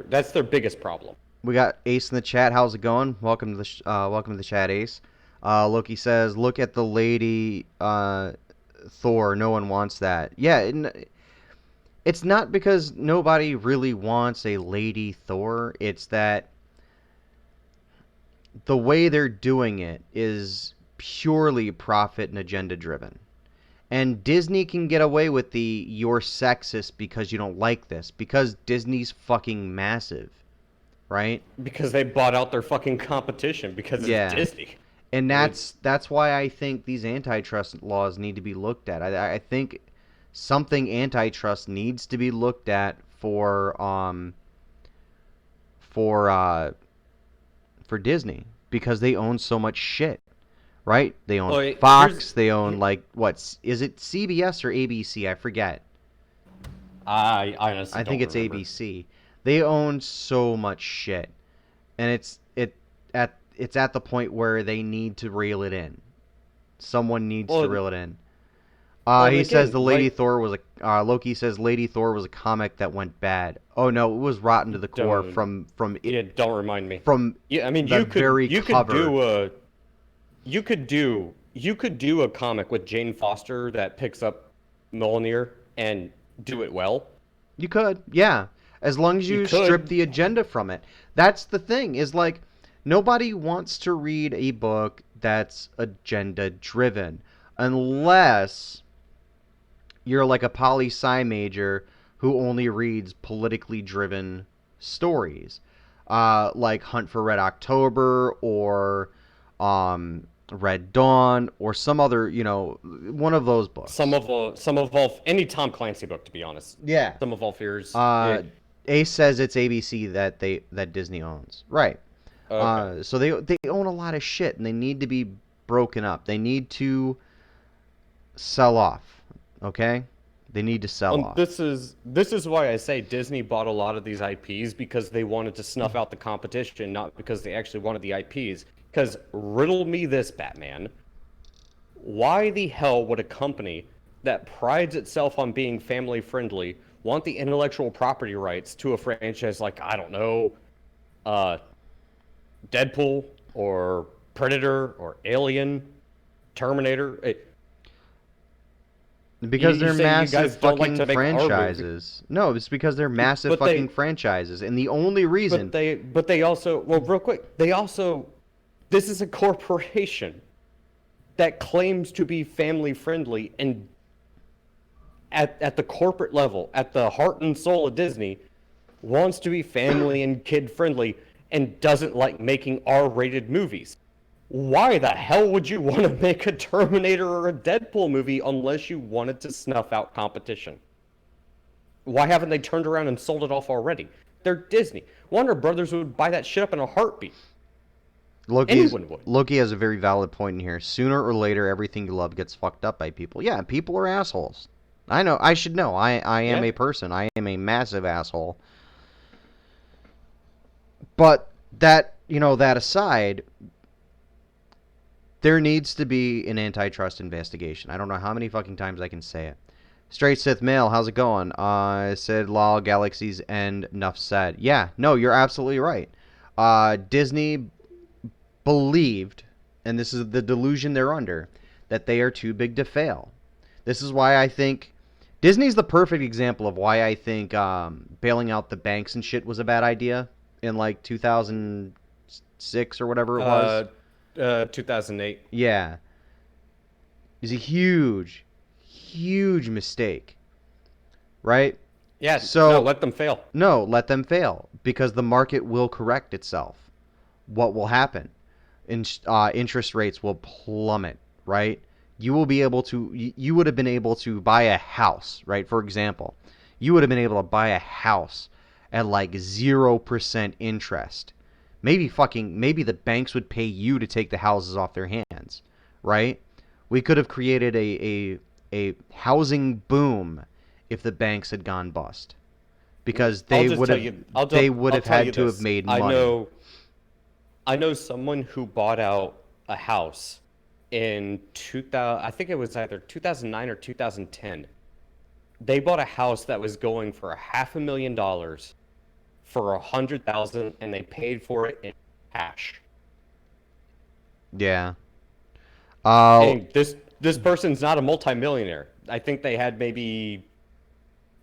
Speaker 3: that's their biggest problem.
Speaker 2: We got Ace in the chat. How's it going? Welcome to the chat, Ace. Loki says, "Look at the lady Thor. No one wants that." Yeah, it's not because nobody really wants a lady Thor. It's that the way they're doing it is purely profit and agenda driven. And Disney can get away with the "you're sexist because you don't like this" because Disney's fucking massive, right?
Speaker 3: Because they bought out their fucking competition because it's Disney.
Speaker 2: And that's why I think these antitrust laws need to be looked at. I think something antitrust needs to be looked at for Disney because they own so much shit. Right? They own Fox. They own, like, what? Is it CBS or ABC? I forget.
Speaker 3: I honestly
Speaker 2: I think it's
Speaker 3: remember.
Speaker 2: ABC. They own so much shit. And it's at the point where they need to reel it in. Someone needs to
Speaker 3: Well,
Speaker 2: reel it in.
Speaker 3: well,
Speaker 2: He says
Speaker 3: again,
Speaker 2: the Lady
Speaker 3: like,
Speaker 2: Thor was a Loki says Lady Thor was a comic that went bad. Oh no, it was rotten to the core
Speaker 3: don't don't remind me.
Speaker 2: from
Speaker 3: Yeah, I mean,
Speaker 2: the very
Speaker 3: you could
Speaker 2: cover.
Speaker 3: you could do a comic with Jane Foster that picks up Mjolnir and do it well.
Speaker 2: You could, yeah, as long as
Speaker 3: You
Speaker 2: you
Speaker 3: could.
Speaker 2: strip the agenda from it. That's the thing. Is like nobody wants to read a book that's agenda driven unless you're like a poli sci major who only reads politically driven stories, like Hunt for Red October or Red Dawn or some other, one of those books.
Speaker 3: Some of all any Tom Clancy book, to be honest.
Speaker 2: Yeah.
Speaker 3: Some of all fears.
Speaker 2: Ace says it's ABC that Disney owns, right?
Speaker 3: Okay.
Speaker 2: So they own a lot of shit, and they need to be broken up. They need to sell off. Okay, they need to sell off.
Speaker 3: This is why I say Disney bought a lot of these IPs because they wanted to snuff out the competition, not because they actually wanted the IPs. Because riddle me this, Batman. Why the hell would a company that prides itself on being family friendly want the intellectual property rights to a franchise like, I don't know, Deadpool or Predator or Alien, Terminator?
Speaker 2: Because
Speaker 3: you
Speaker 2: they're
Speaker 3: say you guys
Speaker 2: massive
Speaker 3: don't like
Speaker 2: fucking
Speaker 3: to make our movie.
Speaker 2: franchises. No, it's because they're massive
Speaker 3: But they-
Speaker 2: fucking franchises, and the only reason
Speaker 3: But they also, well, real quick, this is a corporation that claims to be family friendly, and at the corporate level, at the heart and soul of Disney, wants to be family and kid friendly and doesn't like making R-rated movies. Why the hell would you want to make a Terminator or a Deadpool movie unless you wanted to snuff out competition? Why haven't they turned around and sold it off already? They're Disney. Warner Brothers would buy that shit up in a heartbeat. Anyone would.
Speaker 2: Loki has a very valid point in here. Sooner or later, everything you love gets fucked up by people. Yeah, people are assholes. I know. I should know. I am
Speaker 3: Yeah.
Speaker 2: a person. I am a massive asshole. But that aside, there needs to be an antitrust investigation. I don't know how many fucking times I can say it. Straight Sith Mail, how's it going? I said lol, Galaxy's End, enough said. Yeah, no, you're absolutely right. Disney believed, and this is the delusion they're under, that they are too big to fail. This is why I think Disney's the perfect example of why I think bailing out the banks and shit was a bad idea in like 2006 or whatever it was.
Speaker 3: 2008.
Speaker 2: Yeah. It's a huge, huge mistake. Right?
Speaker 3: Yeah,
Speaker 2: So-
Speaker 3: no, let them fail.
Speaker 2: No, let them fail because the market will correct itself. What will happen? Interest rates will plummet, right? You will be able to, you would have been able to buy a house, right? For example, you would have been able to buy a house at like 0% interest. Maybe the banks would pay you to take the houses off their hands, right? We could have created a housing boom if the banks had gone bust, because they would have had to have made money.
Speaker 3: I know someone who bought out a house in 2000. I think it was either 2009 or 2010. They bought a house that was going for $500,000 for $100,000, and they paid for it in cash.
Speaker 2: Yeah.
Speaker 3: And this person's not a multimillionaire. I think they had maybe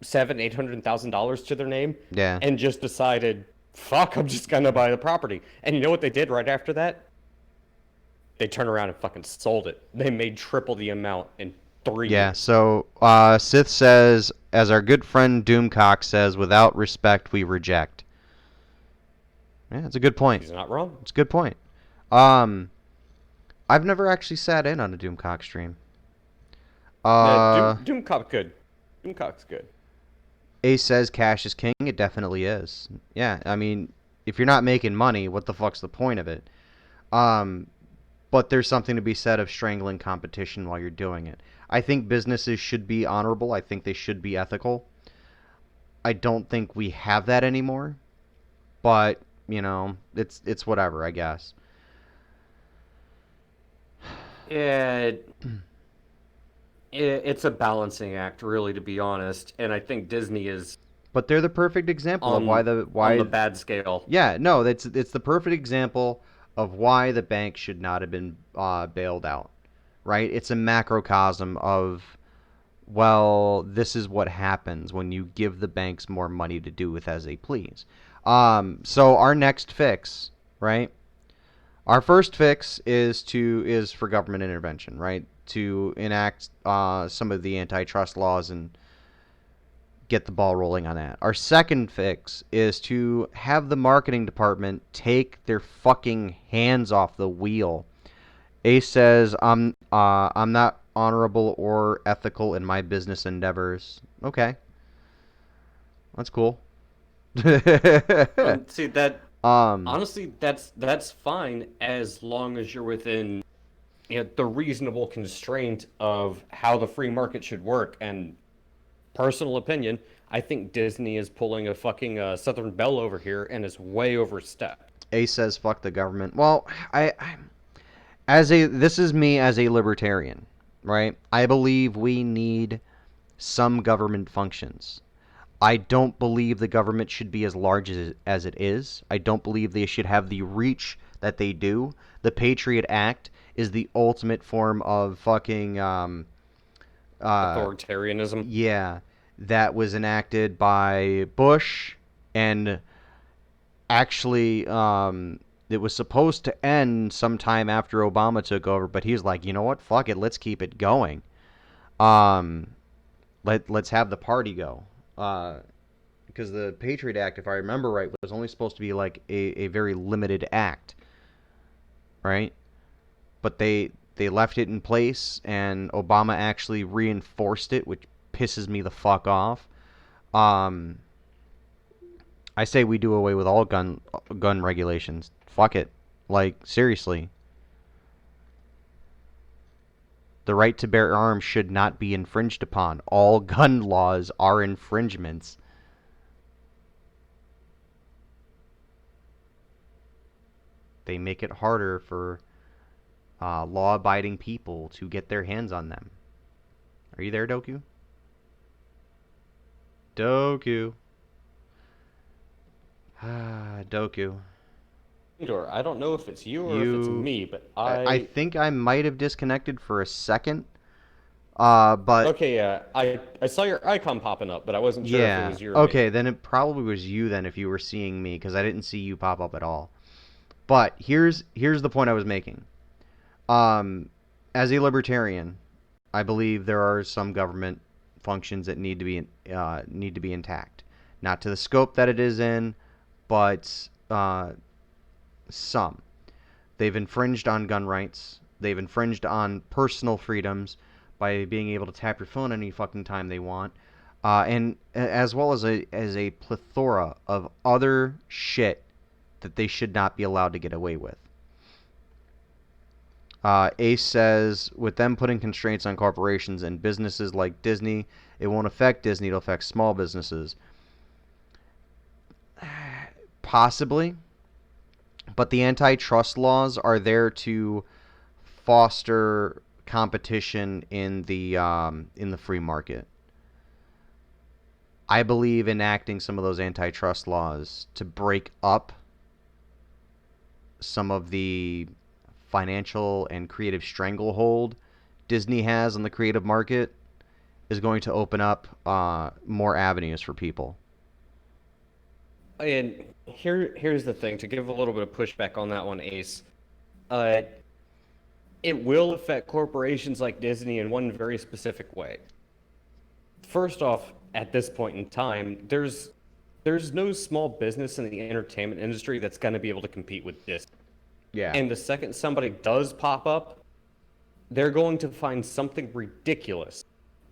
Speaker 3: $800,000 to their name.
Speaker 2: Yeah.
Speaker 3: And just decided, fuck, I'm just gonna buy the property. And you know what they did right after that? They turned around and fucking sold it. They made triple the amount in 3
Speaker 2: Yeah,
Speaker 3: years.
Speaker 2: so Sith says, as our good friend Doomcock says, without respect we reject. Yeah, it's a good point.
Speaker 3: He's not wrong.
Speaker 2: It's a good point. I've never actually sat in on a Doomcock stream.
Speaker 3: Doomcock's good. Doomcock's good.
Speaker 2: Ace says cash is king. It definitely is. Yeah, I mean, if you're not making money, what the fuck's the point of it? But there's something to be said of strangling competition while you're doing it. I think businesses should be honorable. I think they should be ethical. I don't think we have that anymore. But, it's whatever, I guess.
Speaker 3: It's a balancing act, really, to be honest. And I think Disney is
Speaker 2: But they're the perfect example of
Speaker 3: on
Speaker 2: why
Speaker 3: the bad scale.
Speaker 2: yeah, no, it's the perfect example of why the bank should not have been bailed out, right? It's a macrocosm of, well, this is what happens when you give the banks more money to do with as they please. So our next fix, right? Our first fix is for government intervention, right? To enact some of the antitrust laws and get the ball rolling on that. Our second fix is to have the marketing department take their fucking hands off the wheel. Ace says, I'm not honorable or ethical in my business endeavors." Okay, that's cool.
Speaker 3: See that
Speaker 2: um,
Speaker 3: honestly, that's fine as long as you're within the reasonable constraint of how the free market should work. And personal opinion, I think Disney is pulling a fucking Southern Belle over here and is way overstepped.
Speaker 2: Ace says, "Fuck the government." Well, this is me as a libertarian, right? I believe we need some government functions. I don't believe the government should be as large as it is. I don't believe they should have the reach that they do. The Patriot Act is the ultimate form of fucking
Speaker 3: Authoritarianism.
Speaker 2: yeah, that was enacted by Bush, and actually it was supposed to end sometime after Obama took over, but he's like, you know what, fuck it, let's keep it going. um let's have the party go. Because the Patriot Act, if I remember right, was only supposed to be like a very limited act, right? But they left it in place, and Obama actually reinforced it, which pisses me the fuck off. Um, I say we do away with all gun regulations. Fuck it. Like, seriously. The right to bear arms should not be infringed upon. All gun laws are infringements. They make it harder for law-abiding people to get their hands on them. Are you there, Doku? Doku. Doku.
Speaker 3: I don't know if it's you or if it's me, but
Speaker 2: I think I might have disconnected for a second. But
Speaker 3: okay, yeah, I saw your icon popping up, but I wasn't sure if it was you or
Speaker 2: okay,
Speaker 3: me.
Speaker 2: then it probably was you then if you were seeing me, because I didn't see you pop up at all. But here's the point I was making. As a libertarian, I believe there are some government functions that need to be intact. Not to the scope that it is in, but some. They've infringed on gun rights. They've infringed on personal freedoms by being able to tap your phone any fucking time they want, and as well as a plethora of other shit that they should not be allowed to get away with. Ace says, with them putting constraints on corporations and businesses like Disney, it won't affect Disney, it'll affect small businesses. Possibly. But the antitrust laws are there to foster competition in the free market. I believe enacting some of those antitrust laws to break up some of the financial and creative stranglehold Disney has on the creative market is going to open up more avenues for people.
Speaker 3: And here's the thing, to give a little bit of pushback on that one, Ace. It will affect corporations like Disney in one very specific way. First off, at this point in time, there's no small business in the entertainment industry that's going to be able to compete with Disney.
Speaker 2: Yeah.
Speaker 3: And the second somebody does pop up, they're going to find something ridiculous.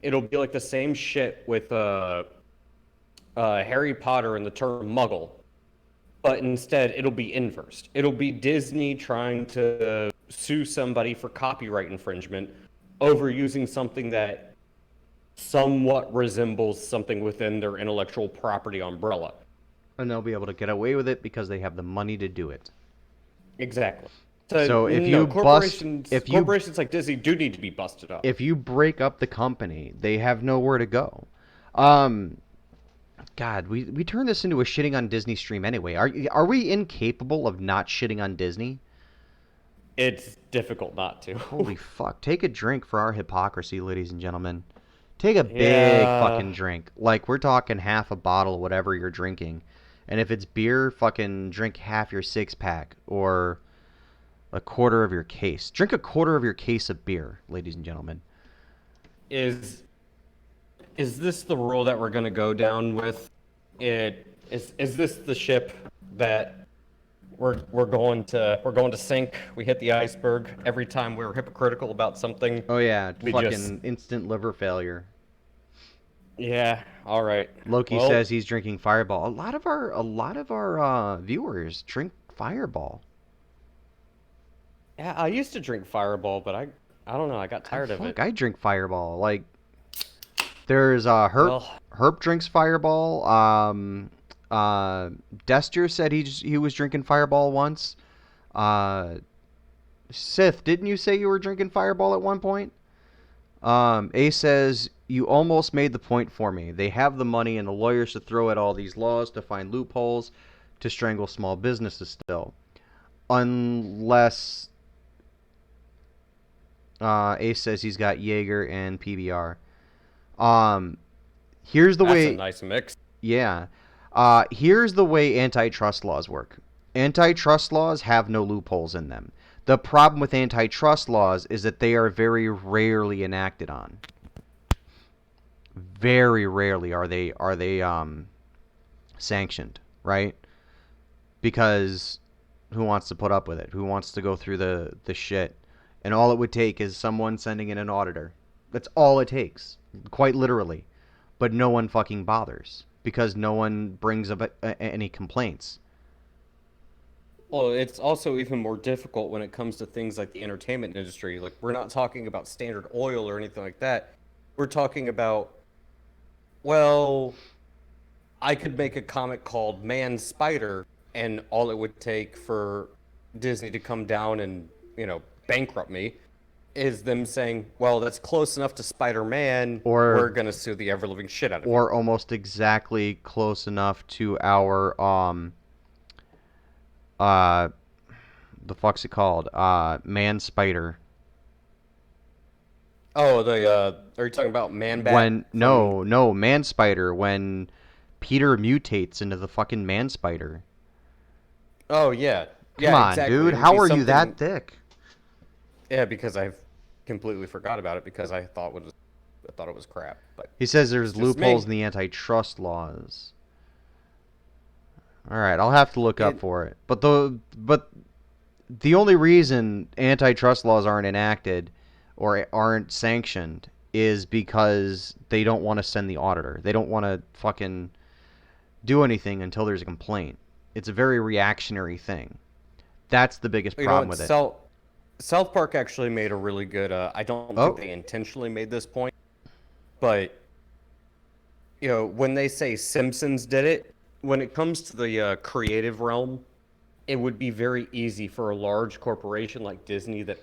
Speaker 3: It'll be like the same shit with Harry Potter and the term Muggle, but instead it'll be inversed. It'll be Disney trying to sue somebody for copyright infringement over using something that somewhat resembles something within their intellectual property umbrella.
Speaker 2: And they'll be able to get away with it because they have the money to do it.
Speaker 3: Exactly.
Speaker 2: So if
Speaker 3: no,
Speaker 2: you bust,
Speaker 3: corporations like Disney do need to be busted up.
Speaker 2: if you break up the company, they have nowhere to go. Um, God, we turn this into a shitting on Disney stream anyway. Are we incapable of not shitting on Disney?
Speaker 3: It's difficult not to.
Speaker 2: Holy fuck! Take a drink for our hypocrisy, ladies and gentlemen. Take a big
Speaker 3: Yeah.
Speaker 2: fucking drink. Like we're talking half a bottle, whatever you're drinking. And if it's beer, fucking drink half your 6-pack or a quarter of your case. Drink a quarter of your case of beer, ladies and gentlemen.
Speaker 3: Is this the rule that we're gonna go down with? Is this the ship that we're going to sink? We hit the iceberg every time we're hypocritical about something.
Speaker 2: Oh yeah,
Speaker 3: We
Speaker 2: fucking
Speaker 3: just-
Speaker 2: instant liver failure.
Speaker 3: Yeah. All right.
Speaker 2: Loki
Speaker 3: Well,
Speaker 2: says he's drinking Fireball. A lot of our viewers drink Fireball.
Speaker 3: Yeah, I used to drink Fireball, but I don't know. I got tired of
Speaker 2: Fuck,
Speaker 3: it.
Speaker 2: I drink Fireball. Like there's Herp.
Speaker 3: Well-
Speaker 2: Herp drinks Fireball. Dester said he was drinking Fireball once. Sith, didn't you say you were drinking Fireball at one point? A says, you almost made the point for me. They have the money and the lawyers to throw at all these laws to find loopholes to strangle small businesses still. Unless... Ace says he's got Jaeger and PBR. Here's the
Speaker 3: That's
Speaker 2: way...
Speaker 3: a nice mix.
Speaker 2: Yeah. Here's the way antitrust laws work. Antitrust laws have no loopholes in them. The problem with antitrust laws is that they are very rarely enacted on. Very rarely are they sanctioned, right? Because who wants to put up with it? Who wants to go through the shit? And all it would take is someone sending in an auditor. That's all it takes, quite literally. But no one fucking bothers because no one brings up any complaints.
Speaker 3: Well, it's also even more difficult when it comes to things like the entertainment industry. Like, we're not talking about Standard Oil or anything like that. We're talking about, well, I could make a comic called Man Spider, and all it would take for Disney to come down and, bankrupt me is them saying, well, that's close enough to Spider-Man,
Speaker 2: Or-
Speaker 3: we're going to sue the ever-living shit out of you.
Speaker 2: Or almost exactly close enough to our the fuck's it called? Man Spider.
Speaker 3: Oh, are you talking about Man-Bat?
Speaker 2: No, Man Spider when Peter mutates into the fucking Man Spider.
Speaker 3: Oh, yeah.
Speaker 2: Come
Speaker 3: Yeah,
Speaker 2: on,
Speaker 3: exactly. It
Speaker 2: dude.
Speaker 3: would
Speaker 2: How
Speaker 3: be
Speaker 2: are you
Speaker 3: something-
Speaker 2: that thick?
Speaker 3: Yeah, because I've completely forgot about it because I thought it was crap. But
Speaker 2: He says there's
Speaker 3: just
Speaker 2: loopholes
Speaker 3: me.
Speaker 2: in the antitrust laws. All right, I'll have to look up for it. But the only reason antitrust laws aren't enacted or aren't sanctioned is because they don't want to send the auditor. They don't want to fucking do anything until there's a complaint. It's a very reactionary thing. That's the biggest problem with it.
Speaker 3: South Park actually made a really good. I don't
Speaker 2: Oh.
Speaker 3: think they intentionally made this point, but when they say Simpsons did it, when it comes to the creative realm, it would be very easy for a large corporation like Disney that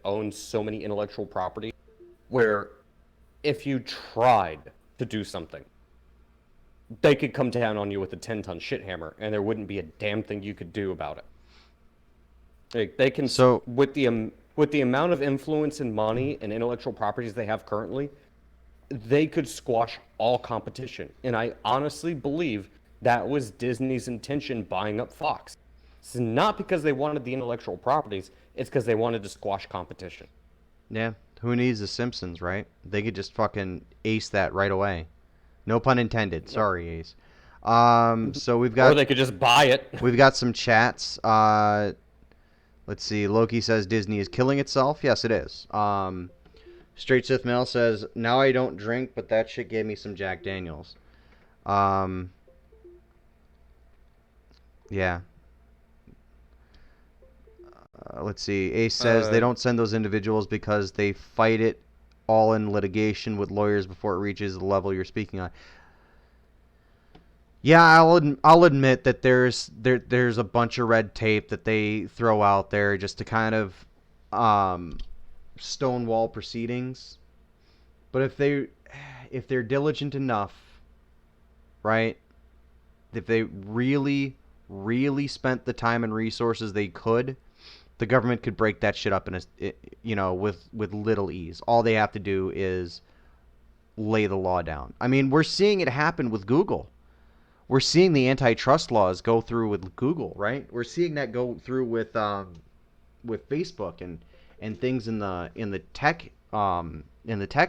Speaker 3: owns so many intellectual property, where if you tried to do something, they could come down on you with a 10-ton shit hammer, and there wouldn't be a damn thing you could do about it. Like, they can
Speaker 2: So-
Speaker 3: with the amount of influence and money and intellectual properties they have currently, they could squash all competition. And I honestly believe that was Disney's intention buying up Fox. It's not because they wanted the intellectual properties, it's because they wanted to squash competition.
Speaker 2: Yeah, who needs the Simpsons, right? They could just fucking ace that right away. No pun intended. Sorry, Ace. So we've
Speaker 3: Or
Speaker 2: got
Speaker 3: they could just buy it.
Speaker 2: we've got some chats. Let's see. Loki says Disney is killing itself. Yes, it is. Straight Sith Mail says, now I don't drink, but that shit gave me some Jack Daniels. Yeah. Let's see. Ace says they don't send those individuals because they fight it all in litigation with lawyers before it reaches the level you're speaking on. Yeah, I'll admit that there's a bunch of red tape that they throw out there just to kind of um, stonewall proceedings. But if they're diligent enough, right? If they really spent the time and resources they could, the government could break that shit up with little ease. All they have to do is lay the law down. I mean, we're seeing it happen with Google. We're seeing the antitrust laws go through with Google, right? We're seeing that go through with Facebook and things in the tech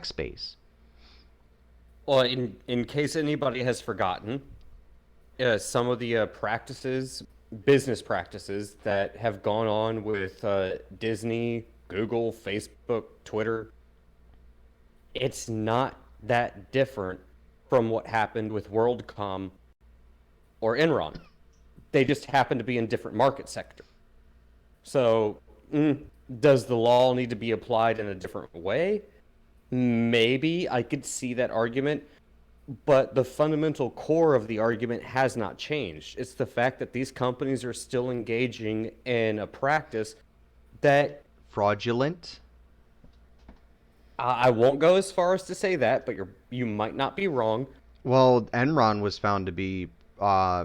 Speaker 2: space.
Speaker 3: Well, in case anybody has forgotten, some of the business practices that have gone on with Disney, Google, Facebook, Twitter, it's not that different from what happened with WorldCom or Enron. They just happen to be in different market sector. So, does the law need to be applied in a different way? Maybe I could see that argument, but the fundamental core of the argument has not changed. It's the fact that these companies are still engaging in a practice that
Speaker 2: Fraudulent.
Speaker 3: I won't go as far as to say that, but you might not be wrong.
Speaker 2: Well, Enron was found to be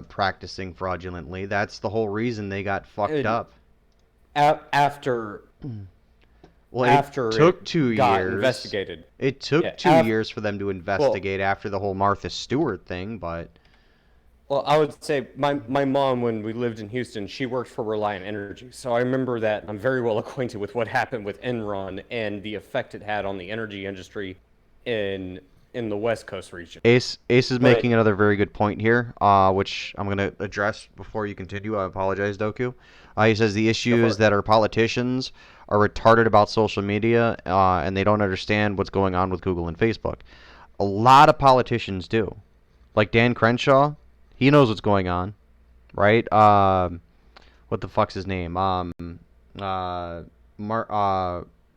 Speaker 2: practicing fraudulently. That's the whole reason they got fucked up.
Speaker 3: After
Speaker 2: It took 2 years.
Speaker 3: Investigated.
Speaker 2: It took 2 years for them to investigate after the whole Martha Stewart thing, but
Speaker 3: well, I would say my mom, when we lived in Houston, she worked for Reliant Energy. So I remember that. I'm very well acquainted with what happened with Enron and the effect it had on the energy industry in the West Coast region.
Speaker 2: Ace is making another very good point here, which I'm going to address before you continue. I apologize, Doku. He says the issue is that our politicians are retarded about social media, and they don't understand what's going on with Google and Facebook. A lot of politicians do. Like Dan Crenshaw, he knows what's going on, right? What the fuck's his name?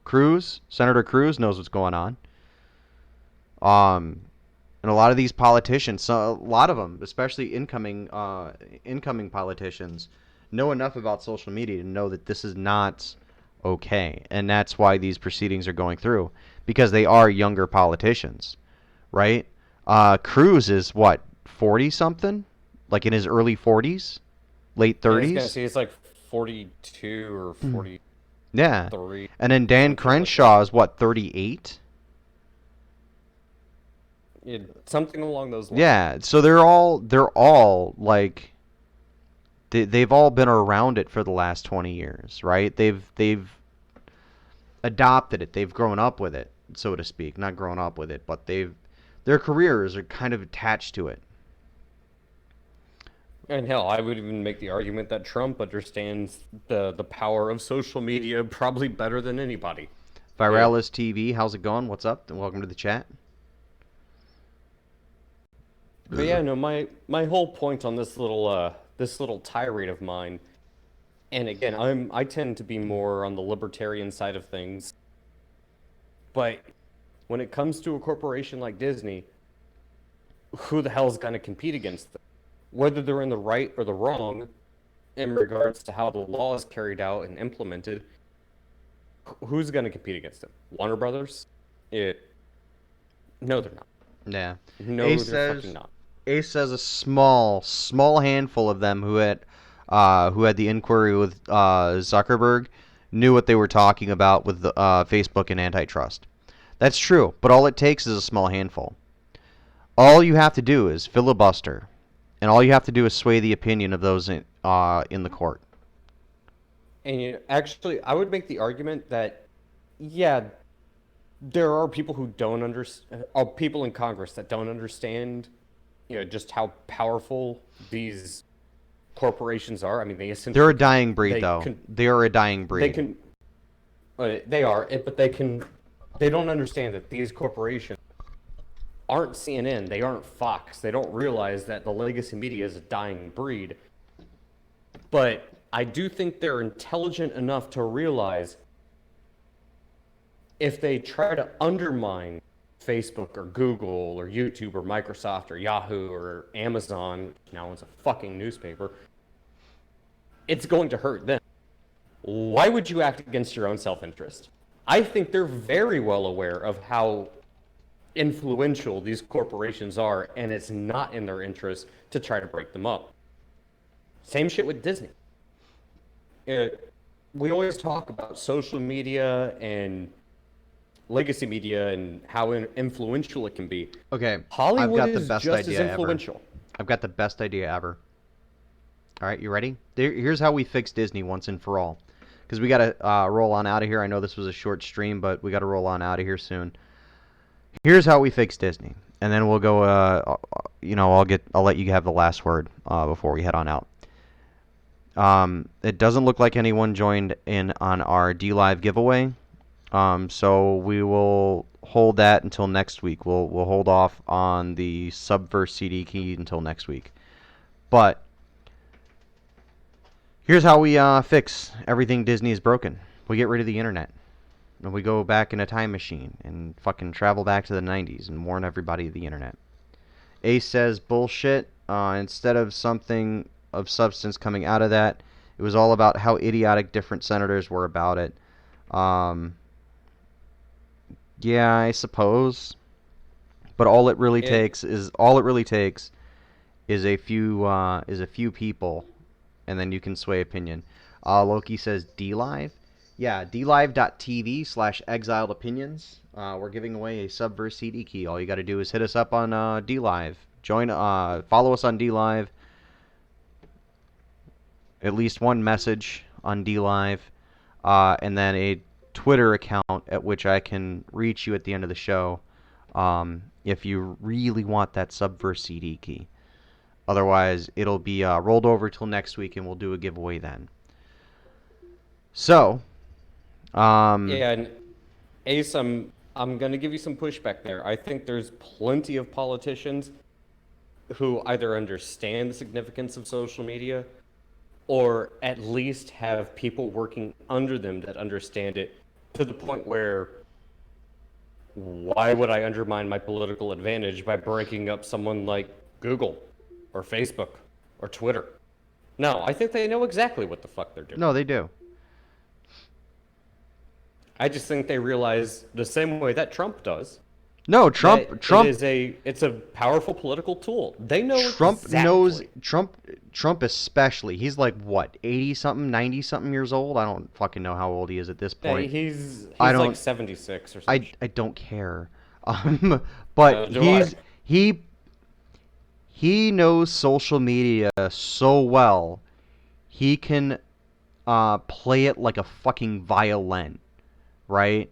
Speaker 2: Cruz, Senator Cruz knows what's going on. And a lot of these politicians, a lot of them, especially incoming politicians, know enough about social media to know that this is not okay, and that's why these proceedings are going through, because they are younger politicians, right? Cruz is what, 40 something, like in his early 40s, late 30s.
Speaker 3: I was gonna say it's like 42 or 43.
Speaker 2: Yeah, and then Dan Crenshaw is what, 38.
Speaker 3: Yeah, something along those lines.
Speaker 2: Yeah, so they're all like they've all been around it for the last 20 years, right? They've adopted it. They've grown up with it, so to speak. Not grown up with it, but their careers are kind of attached to it.
Speaker 3: And hell, I would even make the argument that Trump understands the power of social media probably better than anybody.
Speaker 2: Viralis TV, how's it going? What's up? And welcome to the chat.
Speaker 3: But yeah, no, my whole point on this little tirade of mine, and again, I tend to be more on the libertarian side of things. But when it comes to a corporation like Disney, who the hell's going to compete against them? Whether they're in the right or the wrong in regards to how the law is carried out and implemented, who's going to compete against them? Warner Brothers? No, they're not.
Speaker 2: Yeah.
Speaker 3: No, they're fucking not.
Speaker 2: Ace says a small handful of them who had the inquiry with Zuckerberg knew what they were talking about with Facebook and antitrust. That's true, but all it takes is a small handful. All you have to do is filibuster, and all you have to do is sway the opinion of those in the court.
Speaker 3: And actually, I would make the argument that, yeah, there are people who don't understand, people in Congress that don't understand, just how powerful these corporations are. I mean,
Speaker 2: they're a dying breed, though. They are a dying breed.
Speaker 3: They are, but they don't understand that these corporations aren't CNN, they aren't Fox. They don't realize that the legacy media is a dying breed. But I do think they're intelligent enough to realize if they try to undermine Facebook or Google or YouTube or Microsoft or Yahoo or Amazon, now owns a fucking newspaper, it's going to hurt them. Why would you act against your own self-interest? I think they're very well aware of how influential these corporations are, and it's not in their interest to try to break them up. Same shit with Disney. We always talk about social media and legacy media and how influential it can be.
Speaker 2: Okay,
Speaker 3: Hollywood
Speaker 2: I've got the
Speaker 3: is
Speaker 2: best
Speaker 3: just
Speaker 2: idea
Speaker 3: as influential.
Speaker 2: ever. I've got the best idea ever. All right, you ready? Here's how we fix Disney once and for all. Because we got to roll on out of here. I know this was a short stream, but we got to roll on out of here soon. Here's how we fix Disney. And then we'll go, I'll let you have the last word before we head on out. It doesn't look like anyone joined in on our DLive giveaway. So we will hold that until next week. We'll hold off on the Subverse CD key until next week. But here's how we fix everything Disney is broken. We get rid of the internet. And we go back in a time machine and fucking travel back to the 90s and warn everybody of the internet. Ace says bullshit. Instead of something of substance coming out of that, it was all about how idiotic different senators were about it. Yeah, I suppose. But all it really takes is a few people, and then you can sway opinion. Loki says DLive. Yeah, dlive.tv/exiledopinions. We're giving away a Subverse CD key. All you got to do is hit us up on DLive. Follow us on DLive. At least one message on DLive, and then a Twitter account at which I can reach you at the end of the show if you really want that Subverse CD key. Otherwise, it'll be rolled over till next week, and we'll do a giveaway then. So,
Speaker 3: yeah, and Ace, I'm going to give you some pushback there. I think there's plenty of politicians who either understand the significance of social media or at least have people working under them that understand it to the point where why would I undermine my political advantage by breaking up someone like Google or Facebook or Twitter? No, I think they know exactly what the fuck they're doing.
Speaker 2: No, they do.
Speaker 3: I just think they realize the same way that Trump does.
Speaker 2: No, Trump.
Speaker 3: It's a powerful political tool. They know
Speaker 2: Trump
Speaker 3: exactly.
Speaker 2: knows Trump especially. He's like what, 80-something, 90-something years old? I don't fucking know how old he is at this point.
Speaker 3: Yeah, he's like 76 or something.
Speaker 2: I don't care. But he knows social media so well. He can play it like a fucking violin, right?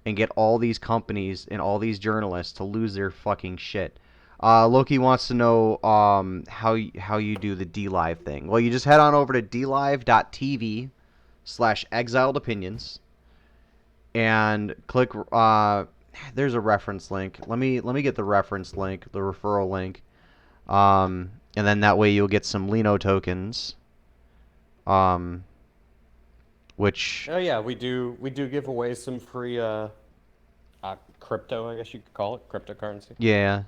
Speaker 2: And get all these companies and all these journalists to lose their fucking shit. Loki wants to know how you do the DLive thing. Well, you just head on over to dlive.tv/exiledopinions and click. There's a reference link. Let me get the reference link, the referral link, and then that way you'll get some Lino tokens. Which
Speaker 3: we do give away some free crypto, I guess you could call it, cryptocurrency.
Speaker 2: Yeah.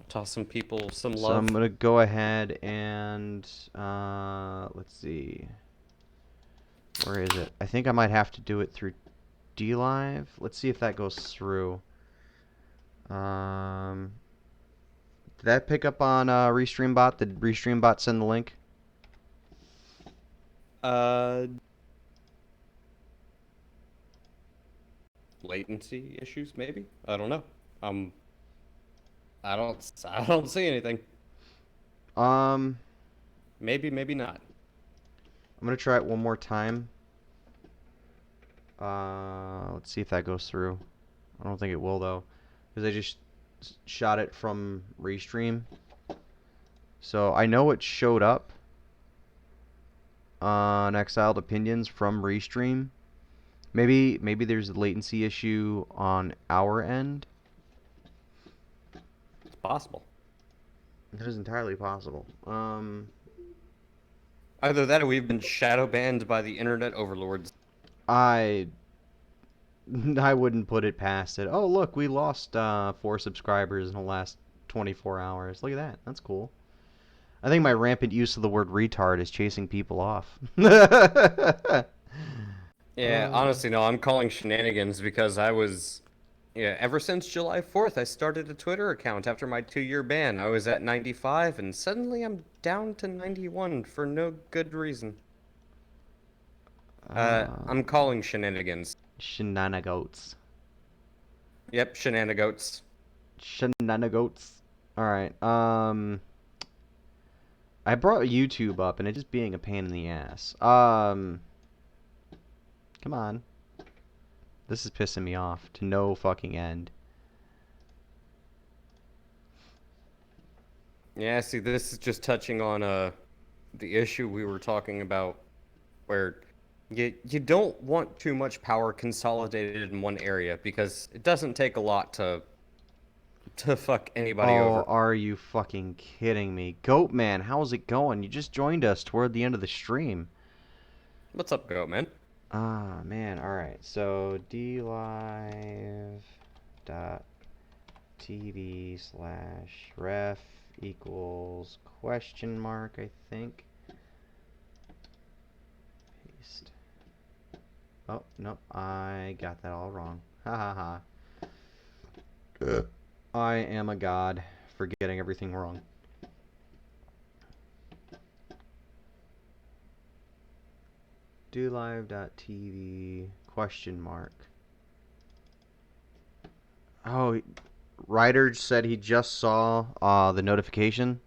Speaker 3: Toss some people some love.
Speaker 2: So I'm gonna go ahead and let's see. Where is it? I think I might have to do it through DLive. Let's see if that goes through. Did that pick up on ReStreamBot? Did ReStreamBot send the link?
Speaker 3: Latency issues, maybe? I don't know. I don't see anything. Maybe not.
Speaker 2: I'm gonna try it one more time. Let's see if that goes through. I don't think it will though, because I just shot it from Restream. So I know it showed up on Exiled Opinions from Restream. Maybe there's a latency issue on our end.
Speaker 3: It's possible.
Speaker 2: That is entirely possible.
Speaker 3: Either that or we've been shadow banned by the internet overlords.
Speaker 2: I I wouldn't put it past it. Oh, look, we lost 4 subscribers in the last 24 hours. Look at that. That's cool. I think my rampant use of the word retard is chasing people off.
Speaker 3: Yeah, honestly, no, I'm calling shenanigans because ever since July 4th, I started a Twitter account after my 2-year ban. I was at 95, and suddenly I'm down to 91 for no good reason. I'm calling shenanigans.
Speaker 2: Shenanigans.
Speaker 3: Yep, shenanigans.
Speaker 2: Shenanigans. Alright, I brought YouTube up, and it's just being a pain in the ass. Come on. This is pissing me off to no fucking end.
Speaker 3: Yeah, see, this is just touching on the issue we were talking about, where you don't want too much power consolidated in one area because it doesn't take a lot to fuck anybody over.
Speaker 2: Oh, are you fucking kidding me? Goatman, how's it going? You just joined us toward the end of the stream.
Speaker 3: What's up, Goat Man?
Speaker 2: Ah, man, alright. So, dlive.tv/ref equals question mark, I think. Paste. Oh, no, I got that all wrong. Ha ha ha. I am a god for getting everything wrong. DoLive.tv question mark. Oh, Ryder said he just saw the notification.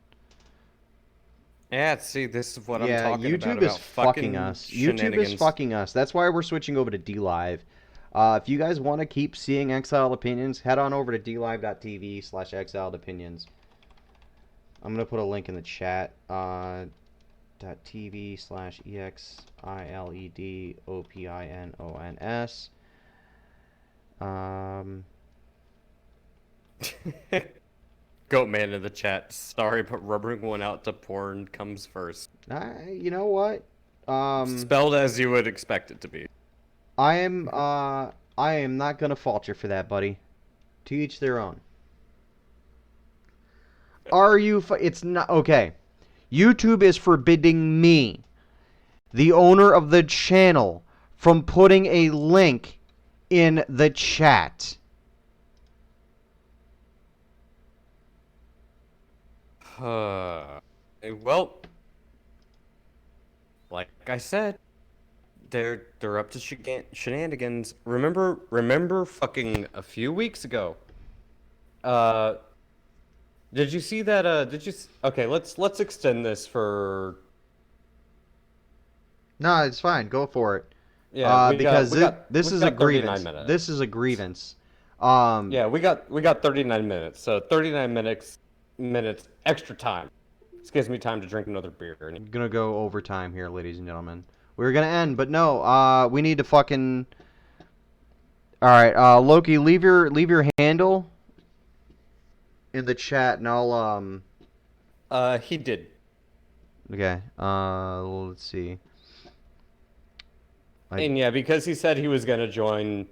Speaker 3: Yeah, see, this is what I'm
Speaker 2: Yeah,
Speaker 3: talking
Speaker 2: YouTube
Speaker 3: about.
Speaker 2: is fucking us. YouTube is fucking us. That's why we're switching over to DLive. If you guys want to keep seeing Exiled Opinions, head on over to dlive.tv/exiledopinions. I'm going to put a link in the chat. .tv/exiledopinions.
Speaker 3: Goat Man in the chat. Sorry, but rubbering one out to porn comes first.
Speaker 2: You know what?
Speaker 3: Spelled as you would expect it to be.
Speaker 2: I am not gonna fault you for that, buddy. To each their own. Are you? It's not okay. YouTube is forbidding me, the owner of the channel, from putting a link in the chat.
Speaker 3: Well, like I said, they're up to shenanigans. Remember fucking a few weeks ago. Did you see that? Okay, let's extend this for.
Speaker 2: No, it's fine. Go for it.
Speaker 3: Yeah,
Speaker 2: because this is a grievance.
Speaker 3: Minutes.
Speaker 2: This is a grievance.
Speaker 3: Yeah, we got 39 minutes. So 39 minutes extra time. This gives me time to drink another beer.
Speaker 2: I'm gonna go overtime here, ladies and gentlemen. We were gonna end, but no. We need to fucking. All right, Loki, leave your handle in the chat, and I'll
Speaker 3: He did.
Speaker 2: Okay. Let's see.
Speaker 3: And yeah, because he said he was gonna join,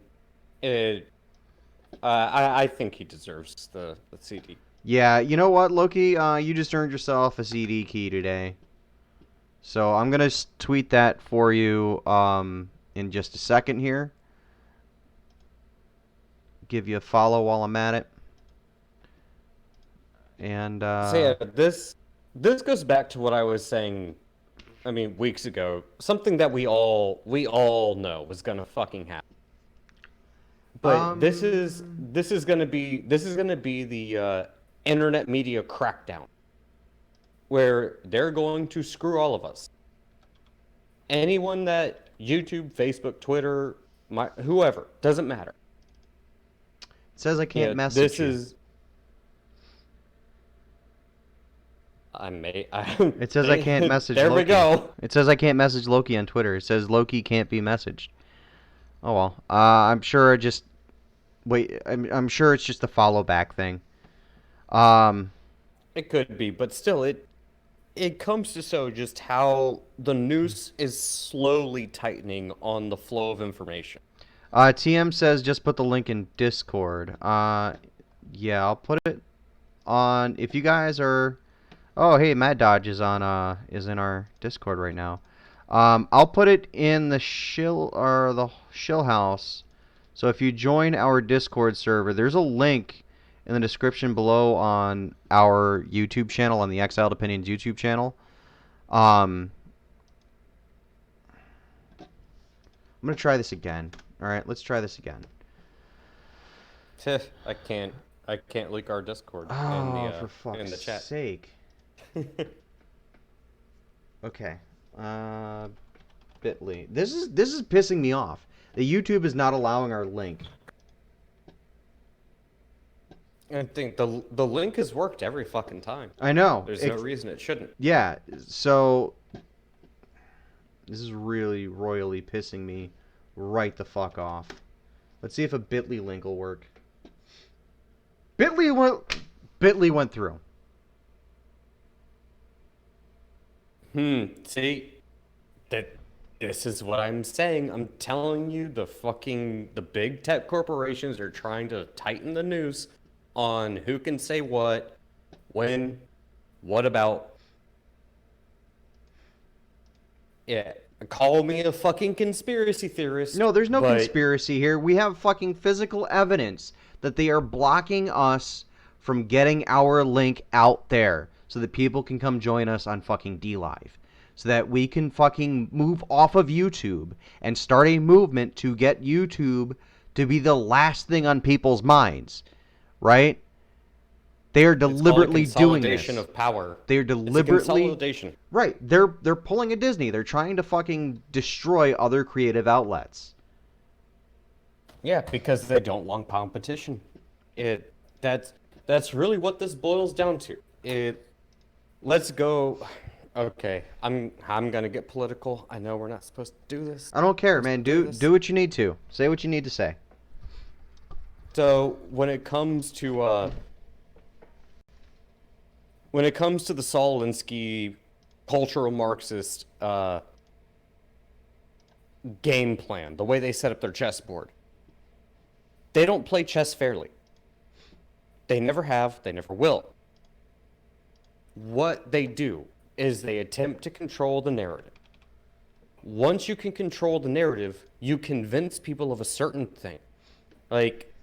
Speaker 3: I think he deserves the CD.
Speaker 2: Yeah, you know what, Loki? You just earned yourself a CD key today. So I'm gonna tweet that for you in just a second here. Give you a follow while I'm at it. And
Speaker 3: So yeah, this goes back to what I was saying. I mean, weeks ago, something that we all know was gonna fucking happen. But this is gonna be the internet media crackdown, where they're going to screw all of us. Anyone that YouTube, Facebook, Twitter, whoever, doesn't matter.
Speaker 2: It says I can't message you.
Speaker 3: It
Speaker 2: says I can't message
Speaker 3: there
Speaker 2: Loki.
Speaker 3: we go.
Speaker 2: It says I can't message Loki on Twitter. It says Loki can't be messaged. Oh well. I'm sure I'm sure it's just a follow back thing.
Speaker 3: It could be, but still, it comes to show just how the noose is slowly tightening on the flow of information.
Speaker 2: TM says just put the link in Discord. Yeah, I'll put it on. If you guys are, oh hey, Mad Dodge is in our Discord right now. I'll put it in the shill house. So if you join our Discord server, there's a link in the description below on our YouTube channel, on the Exiled Opinions YouTube channel. I'm gonna try this again. All right, let's try this again.
Speaker 3: I can't leak our Discord
Speaker 2: For
Speaker 3: in the
Speaker 2: fuck's
Speaker 3: chat.
Speaker 2: sake. Okay. Bitly. This is pissing me off. The YouTube is not allowing our link.
Speaker 3: I think the link has worked every fucking time.
Speaker 2: I know.
Speaker 3: There's no reason it shouldn't.
Speaker 2: Yeah. So this is really royally pissing me right the fuck off. Let's see if a Bitly link will work. Bitly went through.
Speaker 3: See, this is what I'm saying. I'm telling you, the big tech corporations are trying to tighten the noose on who can say what, when, what about. Yeah, call me a fucking conspiracy theorist.
Speaker 2: No, there's no
Speaker 3: but
Speaker 2: conspiracy here. We have fucking physical evidence that they are blocking us from getting our link out there so that people can come join us on fucking DLive. So that we can fucking move off of YouTube and start a movement to get YouTube to be the last thing on people's minds. Right? They are deliberately doing this.
Speaker 3: Consolidation of power.
Speaker 2: They're deliberately
Speaker 3: It's a consolidation.
Speaker 2: Right. They're pulling a Disney. They're trying to fucking destroy other creative outlets.
Speaker 3: Yeah, because they don't want competition. That's really what this boils down to. Let's go. Okay, I'm gonna get political. I know we're not supposed to do this.
Speaker 2: I don't care, man. Do what you need to. Say what you need to say.
Speaker 3: So when it comes to the Saul Alinsky cultural Marxist game plan, the way they set up their chessboard, they don't play chess fairly. They never have. They never will. What they do is they attempt to control the narrative. Once you can control the narrative, you convince people of a certain thing. Like,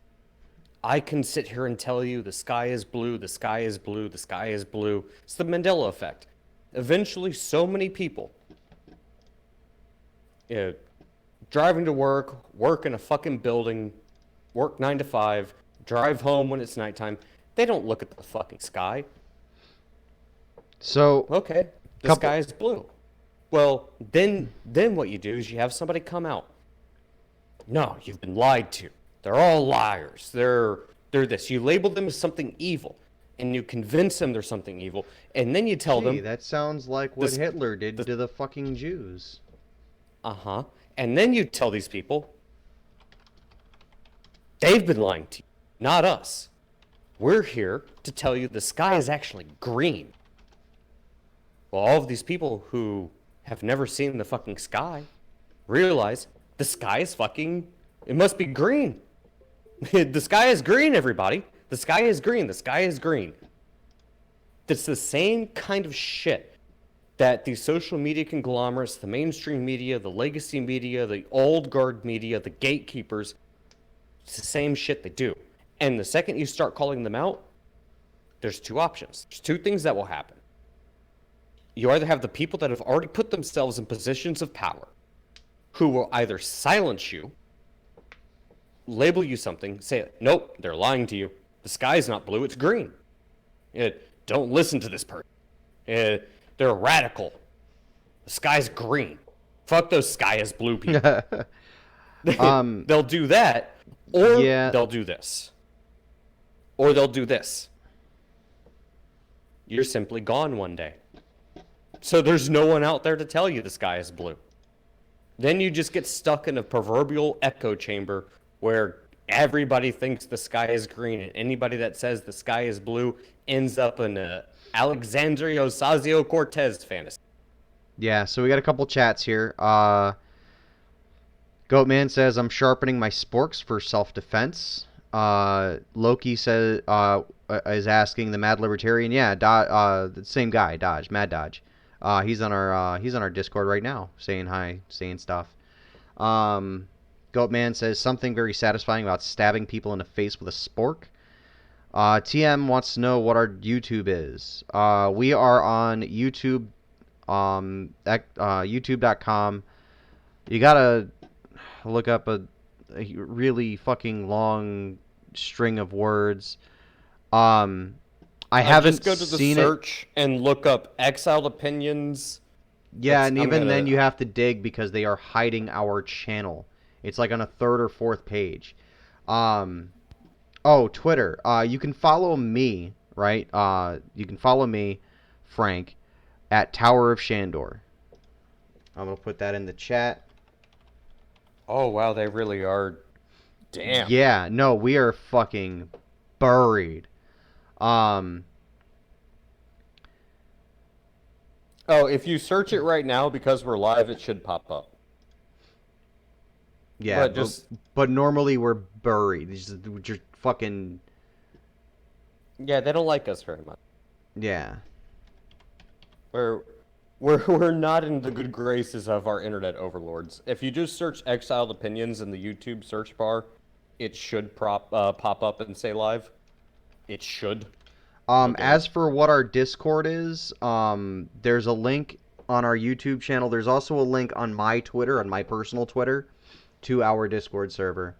Speaker 3: I can sit here and tell you the sky is blue, the sky is blue, the sky is blue. It's the Mandela effect. Eventually, so many people driving to work in a fucking building, work 9 to 5, drive home when it's nighttime, they don't look at the fucking sky.
Speaker 2: So
Speaker 3: Okay, the sky is blue. Well, then what you do is you have somebody come out. No, you've been lied to. They're all liars. They're this. You label them as something evil, and you convince them they're something evil, and then you tell them.
Speaker 2: that sounds like what Hitler did to the fucking Jews.
Speaker 3: Uh-huh. And then you tell these people they've been lying to you, not us. We're here to tell you the sky is actually green. Well, all of these people who have never seen the fucking sky realize the sky is fucking, it must be green. The sky is green, everybody. The sky is green. The sky is green. It's the same kind of shit that the social media conglomerates, the mainstream media, the legacy media, the old guard media, the gatekeepers, it's the same shit they do. And the second you start calling them out, there's two options. There's two things that will happen. You either have the people that have already put themselves in positions of power, who will either silence you, label you something, say, nope, they're lying to you. The sky's not blue, it's green. Don't listen to this person. They're radical. The sky's green. Fuck those sky is blue people. They'll do that, or they'll do this. Or they'll do this. You're simply gone one day. So there's no one out there to tell you the sky is blue. Then you just get stuck in a proverbial echo chamber where everybody thinks the sky is green, and anybody that says the sky is blue ends up in a Alexandria Ocasio-Cortez fantasy.
Speaker 2: Yeah, so we got a couple chats here. Goatman says, I'm sharpening my sporks for self-defense. Loki says, is asking the Mad Libertarian. Yeah, the same guy, Dodge, Mad Dodge. He's on our Discord right now, saying hi, saying stuff. Goatman says something very satisfying about stabbing people in the face with a spork. TM wants to know what our YouTube is. We are on YouTube, youtube.com. You gotta look up a really fucking long string of words. I haven't
Speaker 3: just go to the
Speaker 2: seen
Speaker 3: search and look up Exiled Opinions.
Speaker 2: Yeah, and even then you have to dig because they are hiding our channel. It's like on a third or fourth page. Oh, Twitter. You can follow me, right? You can follow me, Frank, at Tower of Shandor. I'm going to put that in the chat.
Speaker 3: Oh, wow, they really are. Damn.
Speaker 2: Yeah, no, we are fucking buried.
Speaker 3: Oh, if you search it right now because we're live, it should pop up.
Speaker 2: Yeah, but normally we're buried. We're just fucking...
Speaker 3: Yeah, they don't like us very much.
Speaker 2: Yeah.
Speaker 3: We're not in the good graces of our internet overlords. If you just search Exiled Opinions in the YouTube search bar, it should pop up and say live. It should.
Speaker 2: Okay. As for what our Discord is, there's a link on our YouTube channel. There's also a link on my Twitter, on my personal Twitter, to our Discord server.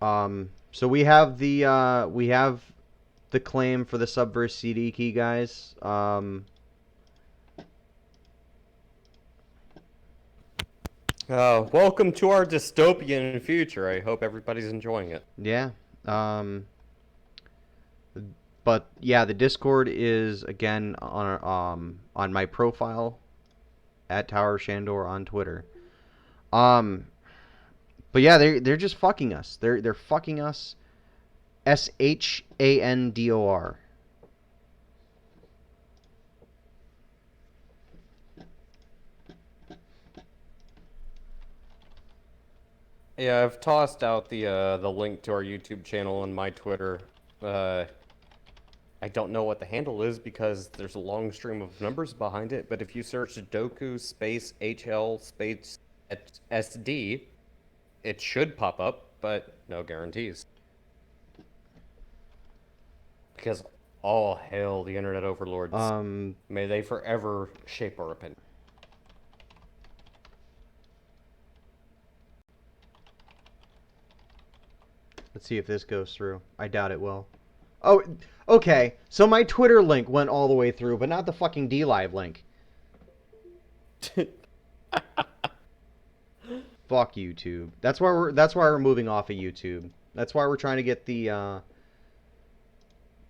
Speaker 2: So we have the claim for the Subverse CD key, guys.
Speaker 3: Welcome to our dystopian future. I hope everybody's enjoying it.
Speaker 2: Yeah. But yeah, the Discord is again on my profile at Tower Shandor on Twitter. But yeah, they're just fucking us. They're fucking us. SHANDOR.
Speaker 3: Yeah, I've tossed out the link to our YouTube channel on my Twitter. I don't know what the handle is because there's a long stream of numbers behind it, but if you search Doku space HL space SD, it should pop up, but no guarantees. Because all hail the internet overlords. May they forever shape our opinion.
Speaker 2: Let's see if this goes through. I doubt it will. Oh, okay. So my Twitter link went all the way through, but not the fucking DLive link. Fuck YouTube. That's why we're moving off of YouTube. That's why we're trying to get the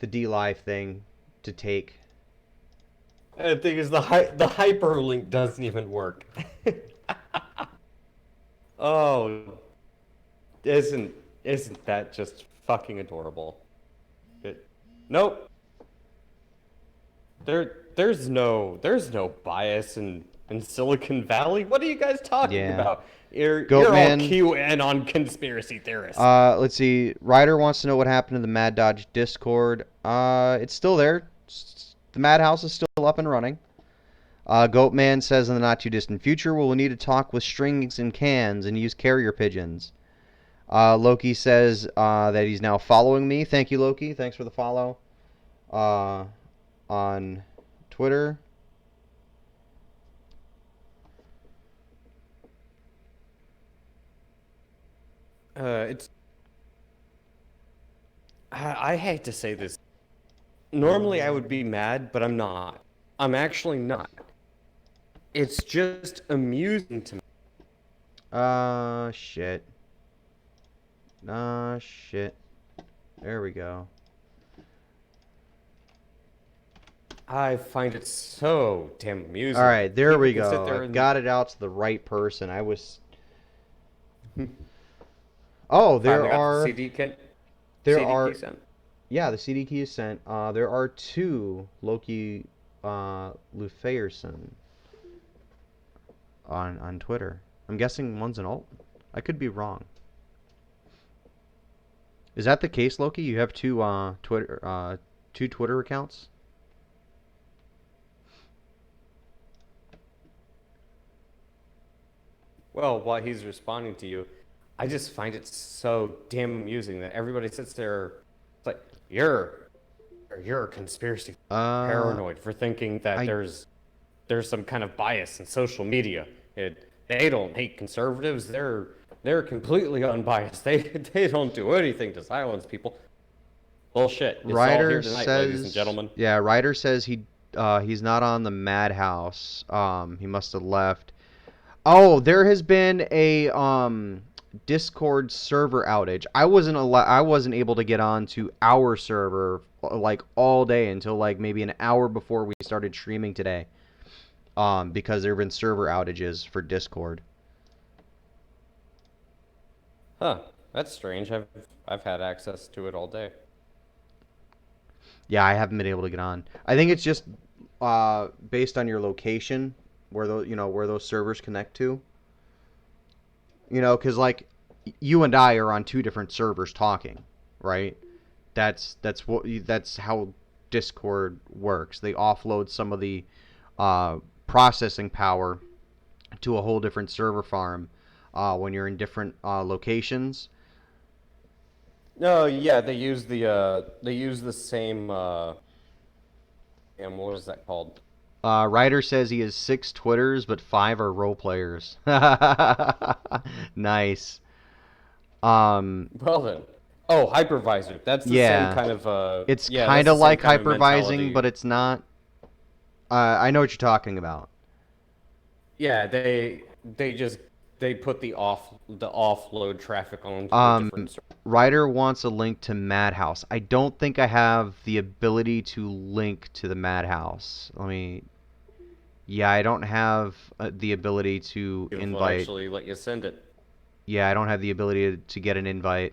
Speaker 2: DLive thing to take.
Speaker 3: The thing is, the hyperlink doesn't even work. Oh, isn't that just fucking adorable? Nope. There's no bias in Silicon Valley. What are you guys talking about? You're all QN on conspiracy theorists.
Speaker 2: Let's see. Ryder wants to know what happened to the Mad Dodge Discord. It's still there. The Madhouse is still up and running. Goatman says in the not too distant future, we'll need to talk with strings and cans and use carrier pigeons. Loki says that he's now following me. Thank you, Loki. Thanks for the follow. On Twitter.
Speaker 3: I hate to say this. Normally I would be mad, but I'm not. I'm actually not. It's just amusing to me.
Speaker 2: Shit. Shit. There we go.
Speaker 3: I find it so damn amusing.
Speaker 2: All right, there we
Speaker 3: People
Speaker 2: go. I got it out to the right person. I was...
Speaker 3: Oh,
Speaker 2: there are...
Speaker 3: The CD key sent.
Speaker 2: Yeah, the CD key is sent. There are two Loki Lufeyrson. on Twitter. I'm guessing one's an alt. I could be wrong. Is that the case, Loki? You have two Twitter accounts?
Speaker 3: Well, while he's responding to you, I just find it so damn amusing that everybody sits there. It's like you're a conspiracy paranoid for thinking that there's some kind of bias in social media. They don't hate conservatives. They're completely unbiased. They don't do anything to silence people. Bullshit. It's all here tonight, ladies and gentlemen.
Speaker 2: Yeah, Ryder says he's not on the Madhouse. He must have left. Oh, there has been a Discord server outage. I wasn't able to get on to our server like all day until like maybe an hour before we started streaming today. Because there have been server outages for Discord.
Speaker 3: Huh. That's strange. I've had access to it all day.
Speaker 2: Yeah, I haven't been able to get on. I think it's just based on your location where those servers connect to. Because like you and I are on two different servers talking, right? That's how Discord works. They offload some of the processing power to a whole different server farm when you're in different locations.
Speaker 3: No, yeah, they use the same what is that called?
Speaker 2: Ryder says he has 6 Twitters, but 5 are role players. Nice.
Speaker 3: Well then. Oh, hypervisor. That's the same kind of
Speaker 2: It's
Speaker 3: yeah,
Speaker 2: kind
Speaker 3: that's
Speaker 2: of
Speaker 3: the same
Speaker 2: like
Speaker 3: kind of
Speaker 2: hypervising,
Speaker 3: mentality.
Speaker 2: but it's not. I know what you're talking about.
Speaker 3: Yeah, they put the offload traffic on the different servers.
Speaker 2: Ryder wants a link to Madhouse. I don't think I have the ability to link to the Madhouse. Yeah, I don't have the ability to
Speaker 3: It will
Speaker 2: invite.
Speaker 3: actually let you send it.
Speaker 2: Yeah, I don't have the ability to get an invite.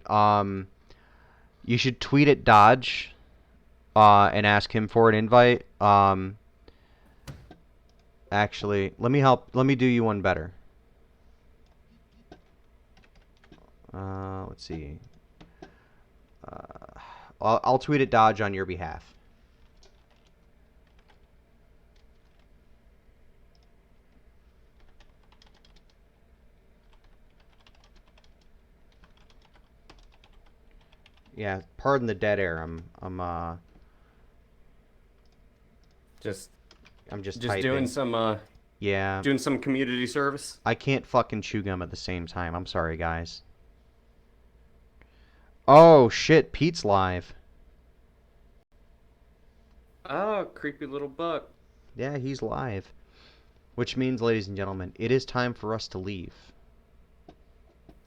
Speaker 2: You should tweet at Dodge, and ask him for an invite. Actually, let me do you one better. Let's see. I'll tweet at Dodge on your behalf. Yeah, pardon the dead air. I'm
Speaker 3: Just
Speaker 2: typing.
Speaker 3: doing some
Speaker 2: Yeah.
Speaker 3: doing some community service.
Speaker 2: I can't fucking chew gum at the same time. I'm sorry, guys. Oh shit, Pete's live.
Speaker 3: Oh, creepy little buck.
Speaker 2: Yeah, he's live. Which means, ladies and gentlemen, it is time for us to leave.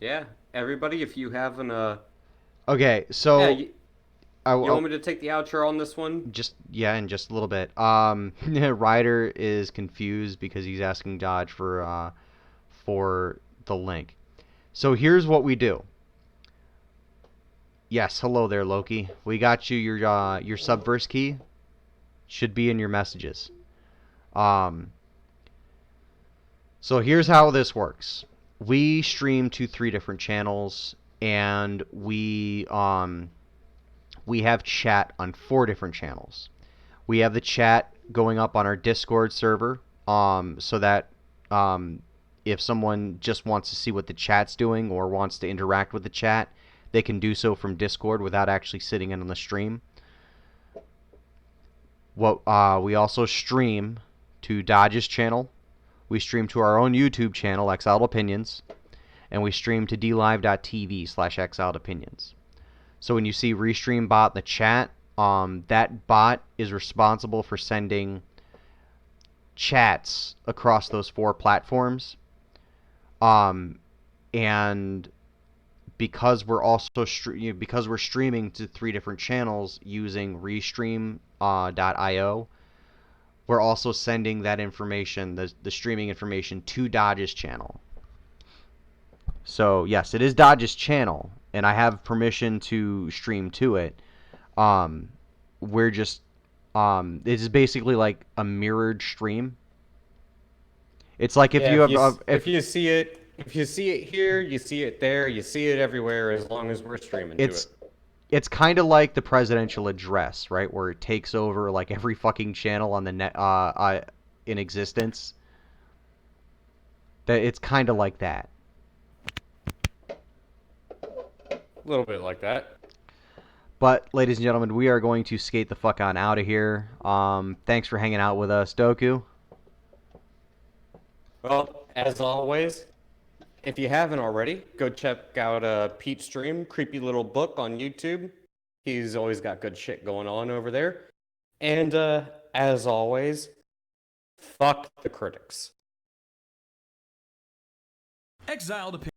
Speaker 3: Yeah, everybody, if you have an
Speaker 2: Okay, so
Speaker 3: yeah, you
Speaker 2: I,
Speaker 3: want me to take the outro on this one?
Speaker 2: in just a little bit. Ryder is confused because he's asking Dodge for the link. So here's what we do. Yes, hello there, Loki. We got you your Subverse key. Should be in your messages. So here's how this works. We stream to 3 different channels, and we have chat on 4 different channels. We have the chat going up on our Discord server, so that if someone just wants to see what the chat's doing or wants to interact with the chat, they can do so from Discord without actually sitting in on the stream. We also stream to Dodge's channel. We stream to our own YouTube channel, Exiled Opinions, and we stream to dlive.tv/exiledopinions. So when you see Restream Bot in the chat, that bot is responsible for sending chats across those 4 platforms. And because we're also because we're streaming to 3 different channels using Restream.io, we're also sending that information, the streaming information, to Dodge's channel. So yes, it is Dodge's channel, and I have permission to stream to it. We're just it is basically like a mirrored stream, It's like if
Speaker 3: Yeah,
Speaker 2: you have
Speaker 3: if you see it here, you see it there, you see it everywhere, as long as we're streaming to it.
Speaker 2: it's kind of like the presidential address, right, where it takes over like every fucking channel on the net in existence. That it's kind of like that.
Speaker 3: A little bit like that.
Speaker 2: But, ladies and gentlemen, we are going to skate the fuck on out of here. Thanks for hanging out with us, Doku.
Speaker 3: Well, as always, if you haven't already, go check out Pete's stream, Creepy Little Book on YouTube. He's always got good shit going on over there. And as always, fuck the critics.
Speaker 1: Exiled opinion.